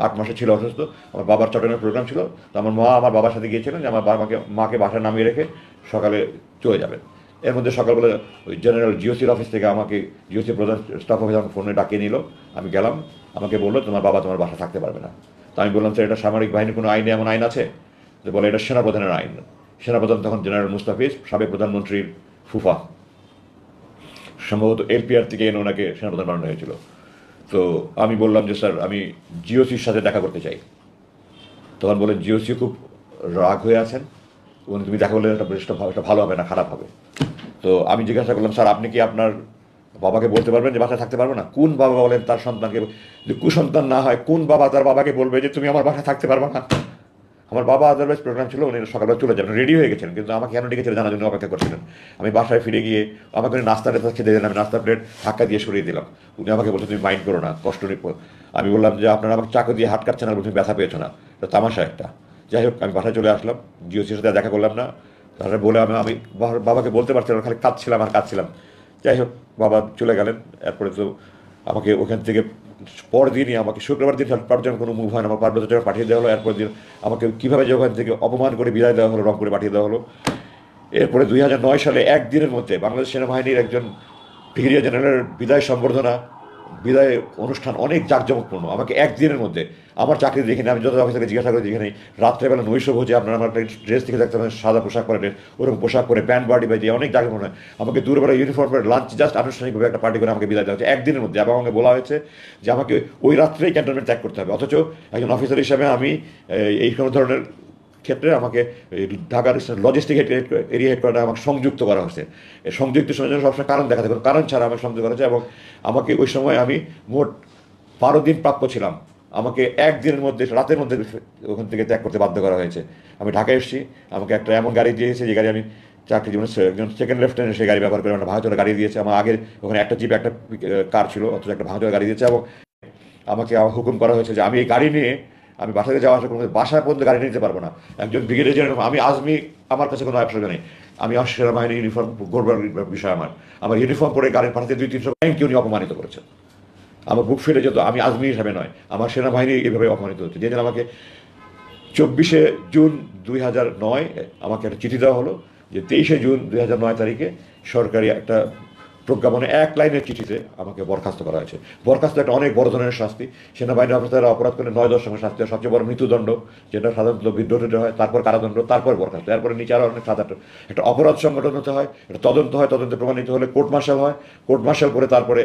8 মাসে ছিল অসুস্থ। আমার বাবার চট্টগ্রামের প্রোগ্রাম ছিল। তো আমার মা আমার বাবার সাথে গিয়েছিলেন যে আমার মাকে বাসায় নামিয়ে রেখে সকালে চলে যাবেন। এর মধ্যে সকালবেলা ওই জেনারেল জিওসির অফিস থেকে আমাকে জিওসি প্রধান স্টাফ অফিস আমাকে ফোনে ডাকিয়ে নিল। আমি গেলাম, আমাকে বললো তোমার বাবা তোমার বাসা থাকতে পারবে না। তো আমি বললাম স্যার এটা সামরিক বাহিনীর কোনো আইনে এমন আইন আছে? তো বলে এটা সেনাপ্রধানের আইন। সেনাপ্রধান তখন জেনারেল মুস্তাফিজ, সাবেক প্রধানমন্ত্রীর ফুফা, সম্ভবত এলপিআর থেকে এনে ওনাকে সেনাপ্রধান বানানো হয়েছিল। তো আমি বললাম যে স্যার আমি জিওসির সাথে দেখা করতে চাই। তখন বলেন জিওসি খুব রাগ হয়ে আছেন এবং তুমি দেখা বললে এটা ভালো হবে না, খারাপ হবে। তো আমি জিজ্ঞাসা করলাম স্যার আপনি কি আপনার বাবাকে বলতে পারবেন যে বাসায় থাকতে পারবো না? কোন বাবা বলেন তার সন্তানকে, যে কুসন্তান না হয় কোন বাবা তার বাবাকে বলবে যে তুমি আমার বাসায় থাকতে পারবে না? আমার বাবা আদারওয়াইজ প্রোগ্রাম ছিল, উনি সকালবেলা চলে যাবেন, রেডি হয়ে গেছেন, কিন্তু আমাকে কেন ডেকেছিলেন জানার জন্য অপেক্ষা করছিলেন। আমি বাসায় ফিরে গিয়ে আমাকে উনি নাস্তাটা খেতে দিলেন, আমি নাস্তা প্লেট ধাক্কা দিয়ে সরিয়ে দিলাম। উনি আমাকে বলছেন তুমি মাইন্ড করো না, কষ্ট নেই। আমি বললাম যে আপনারা আমাকে চাকু দিয়ে হাত কাটছেন আর তুমি ব্যথা পেয়েছো না, এটা তামাশা একটা। যাই হোক আমি বাসায় চলে আসলাম, জিওসির সাথে দেখা করলাম না। তারপরে বলে আমি বাবাকে বলতে পারছিলাম, খালি কাঁদছিলাম আর কাঁদছিলাম। যাই হোক বাবা চলে গেলেন। এরপরে তো আমাকে ওখান থেকে পরদিনই আমাকে শুক্রবার দিন পারজন কোনো মুভ হয় না, আমার পার্বত্য জায়গায় পাঠিয়ে দেওয়া হলো। এরপর দিন আমাকে কীভাবে যে ওখান থেকে অপমান করে বিদায় দেওয়া হলো, রংপুরে পাঠিয়ে দেওয়া হলো। এরপরে 2009 সালে একদিনের মধ্যে বাংলাদেশ সেনাবাহিনীর একজন ব্রিগেডিয়ার জেনারেলের বিদায় সম্বর্ধনা, বিদায় অনুষ্ঠান অনেক জাঁকজমকপূর্ণ। আমাকে একদিনের মধ্যে আমার চাকরি দেখে আমি যত অফিসারকে জিজ্ঞাসা করে দেখে নেই, রাত্রেবেলা নৈশ ভোজে আপনারা আমার ড্রেস থেকে দেখতে পাবেন, সাদা পোশাক পরে ড্রেস, ওরকম পোশাক করে প্যান্ট বাড়ি বাজিয়ে অনেক জাঁকজমক হয়। আমাকে দূরবেলা ইউনিফর্ম করে লাঞ্চ জাস্ট আনুষ্ঠানিকভাবে একটা পার্টি করে আমাকে বিদায় দেওয়া হচ্ছে একদিনের মধ্যে, এবং আমাকে বলা হয়েছে যে আমাকে ওই রাত্রেই ক্যান্টনমেন্ট ত্যাগ করতে হবে। অথচ একজন অফিসার হিসাবে আমি এই কোনো ধরনের ক্ষেত্রে আমাকে ঢাকার লজিস্টিক এরিয়া হেডকোয়ার্টারে আমাকে সংযুক্ত করা হয়েছে। সংযুক্ত জন্য সবসময় কারণ দেখাতে হবে, কারণ ছাড়া আমাকে সংযুক্ত করা হয়েছে। এবং আমাকে ওই সময় আমি মোট 12 দিন প্রাপ্য ছিলাম, আমাকে একদিনের মধ্যে রাতের মধ্যে ওখান থেকে ত্যাগ করতে বাধ্য করা হয়েছে। আমি ঢাকায় এসেছি, আমাকে একটা এমন গাড়ি দিয়েছে যে গাড়ি আমি চাকরি জীবনে একজন সেকেন্ড লেফটেন্যান্ট সেই গাড়ি ব্যবহার করে একটা ভাঙাচোরা গাড়ি দিয়েছে। আমার আগে ওখানে একটা জিপ একটা কার ছিল, অথচ একটা ভাঙাচোরা গাড়ি দিয়েছে। এবং আমাকে হুকুম করা হয়েছে যে আমি এই গাড়ি নিয়ে আমি বাসাতে যাওয়া আসা কোনো বাসায় পর্যন্ত গাড়ি নিতে পারবো না। একজন ব্রিগেডিয়ার জেনারেল আমি আজমি, আমার কাছে কোনো অ্যাবসর্গ নেই, আমি সেনাবাহিনী ইউনিফর্ম গড়বার বিষয় আমার ইউনিফর্ম পরে গাড়ির পাঠাতে 200-300 ব্যাংকে উনি অপমানিত করেছেন। আমার বুক ফেটে যেত, আমি আজমি হিসাবে নয়, আমার সেনাবাহিনী এইভাবে অপমানিত হচ্ছে। যে আমাকে 24শে জুন 2009 আমাকে একটা চিঠি দেওয়া হলো যে 23শে জুন 2009 তারিখে সরকারি একটা প্রজ্ঞাপনে এক লাইনের চিঠিতে আমাকে বরখাস্ত করা হয়েছে। বরখাস্ত একটা অনেক বড় ধরনের শাস্তি। সেনাবাহিনী অফিসাররা অপরাধ করলে 9-10 সঙ্গে শাস্তি হয়, সবচেয়ে বড় মৃত্যুদণ্ড, যেটা সাধারণত বিদ্রোহ হয়, তারপর কারাদণ্ড, তারপর বরখাস্ত, এরপরে নিচে আরও অনেক সাধারণ একটা অপরাধ সংগঠন হতে হয়, একটা তদন্ত হয়, তদন্তে প্রমাণিত হলে কোর্ট মার্শাল হয়, কোর্ট মার্শাল করে তারপরে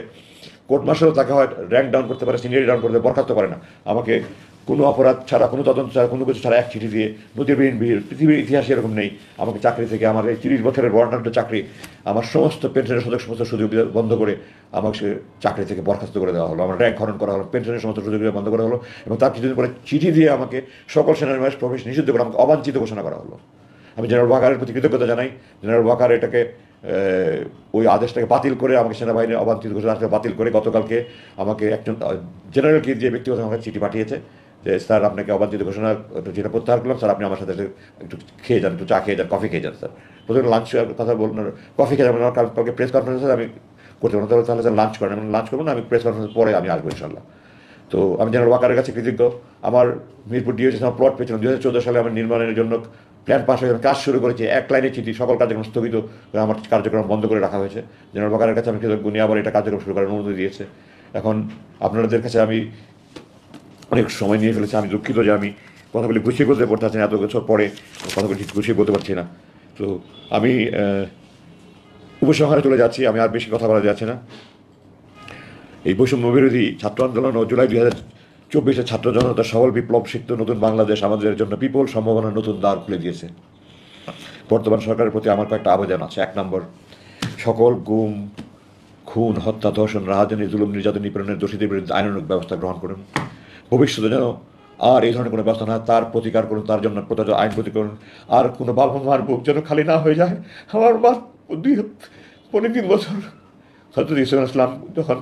কোর্ট মার্শালও তাকে হয় র্যাঙ্ক ডাউন করতে পারে, সিনিয়র ডাউন করতে, বরখাস্ত করে না। আমাকে কোনো অপরাধ ছাড়া, কোনো তদন্ত ছাড়া, কোনো কিছু ছাড়া এক চিঠি দিয়ে, নজিরবিহীন পৃথিবীর ইতিহাসে এরকম নেই, আমাকে চাকরি থেকে, আমার এই 30 বছরের বর্ণাঢ্য চাকরি, আমার সমস্ত পেনশনের সমস্ত সুযোগ বন্ধ করে আমাকে সে চাকরি থেকে বরখাস্ত করে দেওয়া হলো, আমার র্যাঙ্ক হরণ করা হলো, পেনশনের সমস্ত সুযোগ বন্ধ করা হলো, এবং তার কিছুদিন পরে চিঠি দিয়ে আমাকে সকল সেনানিবাস প্রবেশ নিষিদ্ধ করে আমাকে অবাঞ্ছিত ঘোষণা করা হলো। আমি জেনারেল ওয়াকারের প্রতি কৃতজ্ঞতা জানাই। জেনারেল ওয়াকার এটাকে ওই আদেশটাকে বাতিল করে, আমাকে সেনাবাহিনীর অবাঞ্ছিত ঘোষণাকে বাতিল করে গতকালকে আমাকে একজন জেনারেলকে দিয়ে ব্যক্তিগত আমাকে চিঠি পাঠিয়েছে যে স্যার আপনাকে অবাঞ্ছিত ঘোষণা যেটা প্রত্যাহার করলাম, স্যার আপনি আমার সাথে একটু খেয়ে যান, একটু চা খেয়ে যান, কফি খেয়ে যান। স্যার প্রথমে লাঞ্চ কথা বলুন, কফি খেয়ে যাবেন, কালকে প্রেস কনফারেন্স আমি করতে পারবো, তাহলে স্যার লাঞ্চ করেন, লাঞ্চ করবো না, আমি প্রেস কনফারেন্স পরে আমি আসবো ইনশাল্লাহ। তো আমি জেনারেল ওয়াকারের কাছে কৃতজ্ঞ। আমার মিরপুর ডিওসি আমার প্লট পেয়েছিলাম 2014 সালে আমার নির্মাণের জন্য প্ল্যান পাস হয়ে কাজ শুরু করেছে, এক লাইনের চিঠি, সকল কার্যক্রম স্থগিত করে আমার কার্যক্রম বন্ধ করে রাখা হয়েছে। জেনারেল ওয়াকারের কাছে আমি কৃতজ্ঞ, উনি আবার এটা কার্যক্রম শুরু করার অনুমতি দিয়েছে। এখন আপনাদের কাছে আমি অনেক সময় নিয়ে ফেলেছি, আমি দুঃখিত যে আমি কথাগুলি গুছিয়ে করতে পড়তে পারছি না, এত বছর পরে কথাগুলি ঠিক গুছিয়ে বলতে পারছি না। তো আমি উপসংহারে চলে যাচ্ছি, আমি আর বেশি কথা বলা যাচ্ছে না। এই বৈষম্য বিরোধী ছাত্র আন্দোলন ও জুলাই 2024 ছাত্র জনতার সবল বিপ্লব সিক্ত নতুন বাংলাদেশ আমাদের জন্য বিপুল সম্ভাবনার নতুন দ্বার খুলে দিয়েছে। বর্তমান সরকারের প্রতি আমার কয়েকটা আবেদন আছে। 1 নম্বর, সকল গুম, খুন, হত্যা, ধর্ষণ, রাহাজানি, জুলুম, নির্যাতন, নিপীড়নের দোষীদের বিরুদ্ধে আইনানুগ ব্যবস্থা গ্রহণ করুন। ভবিষ্যতে যেন আর এই ধরনের কোনো ব্যবস্থা না, তার প্রতিকার করুন, তার জন্য প্রযোজ্য আইন প্রতি করুন। আর কোনো বাবা মার বুক যেন খালি না হয়ে যায়। আমার মা 3 বছর হয়তো ইসলাম যখন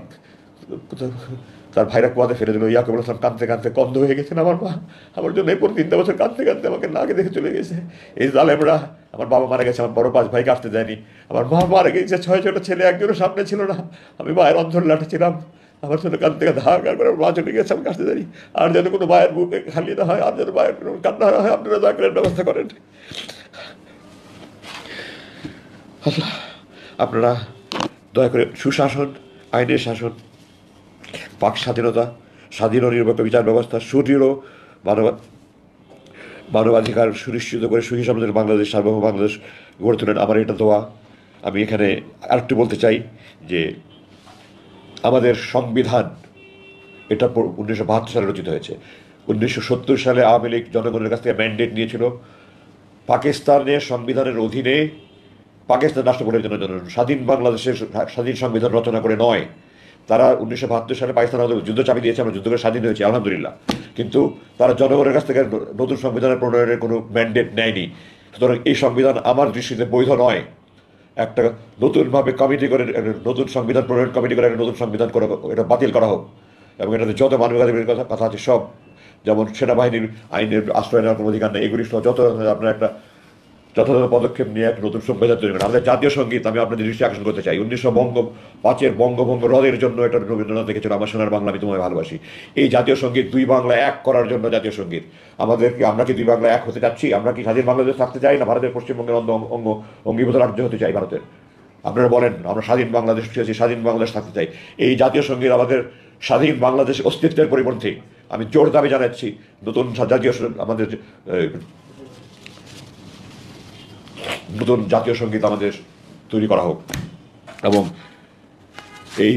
তার ভাইরা কুয়াতে ফেলে দিল, ইয়াকুব আসলাম কাঁদতে কাঁদতে কন্ধ হয়ে গেছেন। আমার মা আমার জন্য এরপর 3 বছর কাঁদতে কাঁদতে আমাকে নাকে দেখে চলে গেছে। এই জালেমরা, আমার বাবা মারা গেছে, আমার বড় 5 ভাইকে আসতে দেয়নি, আমার মা মারা গেছে, 6 ছেলে, একজনের সামনে ছিল না, আমি মায়ের অন্ধর লাঠে ছিলাম, আমার সাথে কাঁদতে কাঁদতে হাহাকার করে মা চলে গেছে, আমাকে আসতে দেয়নি। আর যেন কোনো মায়ের বুকে খালি না হয়, আর যেন মায়ের কান্না না হয়, আপনারা দয়া করে ব্যবস্থা করেন। আল্লাহ আপনারা দয়া করে সুশাসন, আইনের শাসন, বাক স্বাধীনতা, স্বাধীন ও নিরপেক্ষ বিচার ব্যবস্থা, সুদৃঢ় মানবাধিকার সুনিশ্চিত করে সুখী সমৃদ্ধ বাংলাদেশ, সার্বভৌম বাংলাদেশ গড়ে তোলেন। আমার এটা দোয়া। আমি এখানে আরেকটু বলতে চাই যে আমাদের সংবিধান এটা 1972 সালে রচিত হয়েছে। 1970 সালে আওয়ামী লীগ জনগণের কাছ থেকে ম্যান্ডেট নিয়েছিল পাকিস্তানের সংবিধানের অধীনে পাকিস্তান রাষ্ট্র গঠনের জন্য স্বাধীন বাংলাদেশের স্বাধীন সংবিধান রচনা করে নয়। তারা 1972 সালে পাকিস্তান আমাদের যুদ্ধ চাপিয়ে দিয়েছে, আমরা যুদ্ধ করে স্বাধীন হয়েছি আলহামদুলিল্লাহ, কিন্তু তারা জনগণের কাছ থেকে নতুন সংবিধানের প্রণয়নের কোনো ম্যান্ডেট নেয়নি। সুতরাং এই সংবিধান আমার দৃষ্টিতে বৈধ নয়। একটা নতুনভাবে কমিটি করে নতুন সংবিধান প্রণয়ন কমিটি করে একটা নতুন সংবিধান করে এটা বাতিল করা হোক, এবং এটাতে যত মানবাধিকারের কথা আছে সব, যেমন সেনাবাহিনীর আইনের আশ্রয় নেওয়ার কোনো অধিকার নেই, এগুলি সহ যত আপনার একটা যথাযথ পদক্ষেপ নিয়ে একটা নতুন সংবিধান তৈরি করেন। আমাদের জাতীয় সঙ্গীত আমি আপনাদের দৃষ্টি আকর্ষণ করতে চাই। 1905 বঙ্গভঙ্গ রদের জন্য এটা রবীন্দ্রনাথ লিখেছিল, আমার সোনার বাংলা আমি তোমায় ভালোবাসি। এই জাতীয় সঙ্গীত দুই বাংলা এক করার জন্য জাতীয় সঙ্গীত। আমরা কি দুই বাংলা এক হতে চাচ্ছি? আমরা কি স্বাধীন বাংলাদেশ থাকতে চাই, না ভারতের পশ্চিমবঙ্গের অঙ্গীভূত রাজ্য হতে চাই ভারতের? আপনারা বলেন, আমরা স্বাধীন বাংলাদেশ চেয়েছি, স্বাধীন বাংলাদেশ থাকতে চাই। এই জাতীয় সঙ্গীত আমাদের স্বাধীন বাংলাদেশ অস্তিত্বের পরিপন্থী। আমি জোর দাবি জানাচ্ছি নতুন জাতীয় সঙ্গীত আমাদের তৈরি করা হোক। এবং এই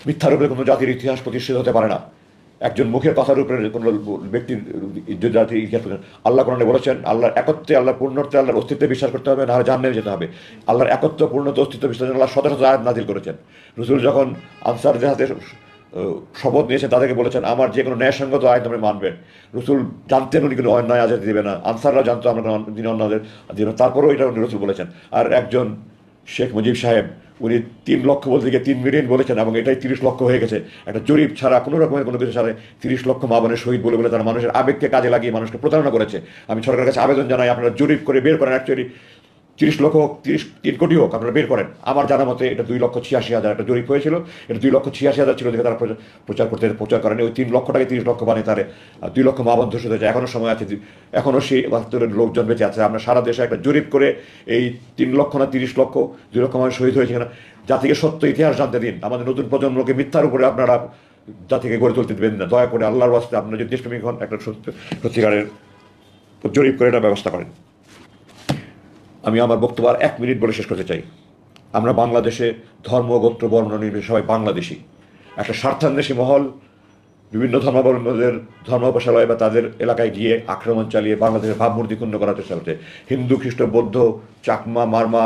মিথ্যার উপরে কোনো জাতির ইতিহাস প্রতিষ্ঠিত হতে পারে না। একজন মুখের কথার উপরে কোনো ব্যক্তির জাতির ইতিহাস, আল্লাহ কোরআনে বলেছেন আল্লাহর একত্বে, আল্লাহর পূর্ণত্বে, আল্লাহর অস্তিত্বে বিশ্বাস করতে হবে, না হলে জাহান্নামে যেতে হবে। আল্লাহর একত্ব, পূর্ণত্ব, অস্তিত্ব বিশ্বাস আল্লাহ শত শত আয়াত নাজিল করেছেন। রাসূল যখন আনসারদের হাতে শপথ নিয়েছেন তাদেরকে বলেছেন আমার যে কোনো ন্যায়সঙ্গত আইন আপনি মানবেন। রসুল জানতেন উনি কোনো অন্যায় আজাদি দেবে না, আনসাররাও জানতো আমরা তিনি অন্যায় দিবেন, তারপরেও এটা উনি রসুল বলেছেন। আর একজন শেখ মুজিব সাহেব উনি 3 লক্ষ বলতে গিয়ে 3 মিলিয়ন বলেছেন, এবং এটাই 30 লক্ষ হয়ে গেছে। একটা জরিপ ছাড়া কোনো রকমের কোনো কিছু ছাড়া 30 লক্ষ মা বোনের শহীদ বলে তারা মানুষের আবেগকে কাজে লাগিয়ে মানুষকে প্রতারণা করেছে। আমি সরকারের কাছে আবেদন জানাই আপনারা জরিপ করে বের করেন, অ্যাকচুয়ালি 30 লক্ষ হোক, 3 কোটি হোক, আপনারা বের করেন। আমার জানা মতে এটা 2,86,000 একটা জরিপ হয়েছিল, এটা 2,86,000 ছিল দেখে তারা প্রচার করেন। ওই 3 লক্ষটাকে 30 লক্ষ বানিয়ে তারা 2 লক্ষ মা বোন ধর্ষিত হয়েছে। এখনও সময় আছে, এখনও সেই 72 লোকজন বেঁচে আছে। আমরা সারা দেশে একটা জরিপ করে এই 3 লক্ষ না 30 লক্ষ 2 লক্ষ মানুষ শহীদ হয়েছে কিনা জাতিকে সত্য ইতিহাস জানতে দিন। আমাদের নতুন প্রজন্মকে মিথ্যার উপরে আপনারা জাতিকে গড়ে তুলতে দেবেন না। দয়া করে আল্লাহর ওয়াস্তে আপনারা যদি দেশপ্রেমিক হন একটা সত্যিকারের জরিপ করে এটা ব্যবস্থা করেন। আমি আমার বক্তব্য আর 1 মিনিট বলে শেষ করতে চাই। আমরা বাংলাদেশে ধর্ম, গোত্র, বর্ণ নির্বিশেষে সবাই বাংলাদেশি। একটা স্বার্থান্বেষী মহল বিভিন্ন ধর্মাবলম্বীদের ধর্ম উপাসনালয় বা তাদের এলাকায় গিয়ে আক্রমণ চালিয়ে বাংলাদেশের ভাবমূর্তি ক্ষুণ্ণ করার চেষ্টা করছে। হিন্দু, খ্রিস্ট, বৌদ্ধ, চাকমা, মারমা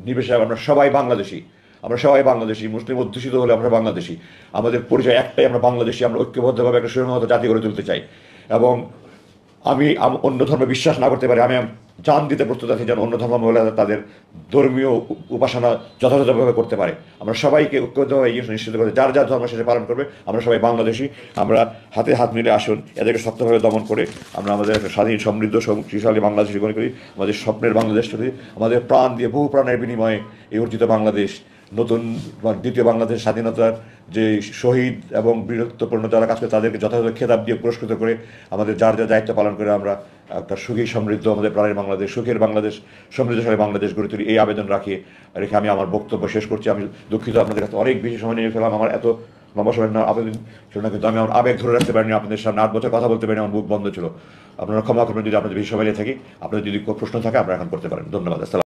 নির্বিশেষে আমরা সবাই বাংলাদেশি। আমরা সবাই বাংলাদেশি। মুসলিম অধ্যুষিত হলে আমরা বাংলাদেশি। আমাদের পরিচয় একটাই, আমরা বাংলাদেশি। আমরা ঐক্যবদ্ধভাবে একটা সুসংহত জাতি গড়ে তুলতে চাই। এবং আমি অন্য ধর্মে বিশ্বাস না করতে পারি, আমি জান দিতে প্রস্তুত আছি যেন অন্য ধর্মাবলম্বীরা তাদের ধর্মীয় উপাসনা যথাযথভাবে করতে পারে। আমরা সবাইকে ঐক্যবদ্ধভাবে নিশ্চিত করে যার যার ধর্ম শেষে পালন করবে। আমরা সবাই বাংলাদেশি। আমরা হাতে হাত মিলে আসুন, এদেরকে শক্তভাবে দমন করে আমরা আমাদের স্বাধীন, সমৃদ্ধ, শক্তিশালী বাংলাদেশি মনে করি। আমাদের স্বপ্নের বাংলাদেশ তৈরি, আমাদের প্রাণ দিয়ে বহু প্রাণের বিনিময়ে এই অর্জিত বাংলাদেশ, নতুন দ্বিতীয় বাংলাদেশ স্বাধীনতার যে শহীদ এবং বীরত্বপূর্ণ যারা কাজ করে তাদেরকে যথাযথ খেতাব দিয়ে পুরস্কৃত করে আমাদের যার যার দায়িত্ব পালন করে আমরা একটা সুখী, সমৃদ্ধ, আমাদের প্রাণের বাংলাদেশ, সুখের বাংলাদেশ, সমৃদ্ধশালী বাংলাদেশ গড়ে তুলি। এই আবেদন রেখে আমি আমার বক্তব্য শেষ করছি। আমি দুঃখিত আপনাদের কাছে অনেক বেশি সময় নিয়ে ফেলাম। আমার এত লম্বা সময় না আবেদন ছিল না, কিন্তু আমি আমার আবেগ ধরে রাখতে পারিনি। আপনাদের সামনে 8 বছর কথা বলতে পারিনি, আমার মুখ বন্ধ ছিল। আপনারা ক্ষমা করবেন যদি আপনাদের বেশি সময় নিয়ে থাকি। আপনাদের যদি কোনো প্রশ্ন থাকে আপনারা এখন করতে পারেন। ধন্যবাদ। আসসালাম।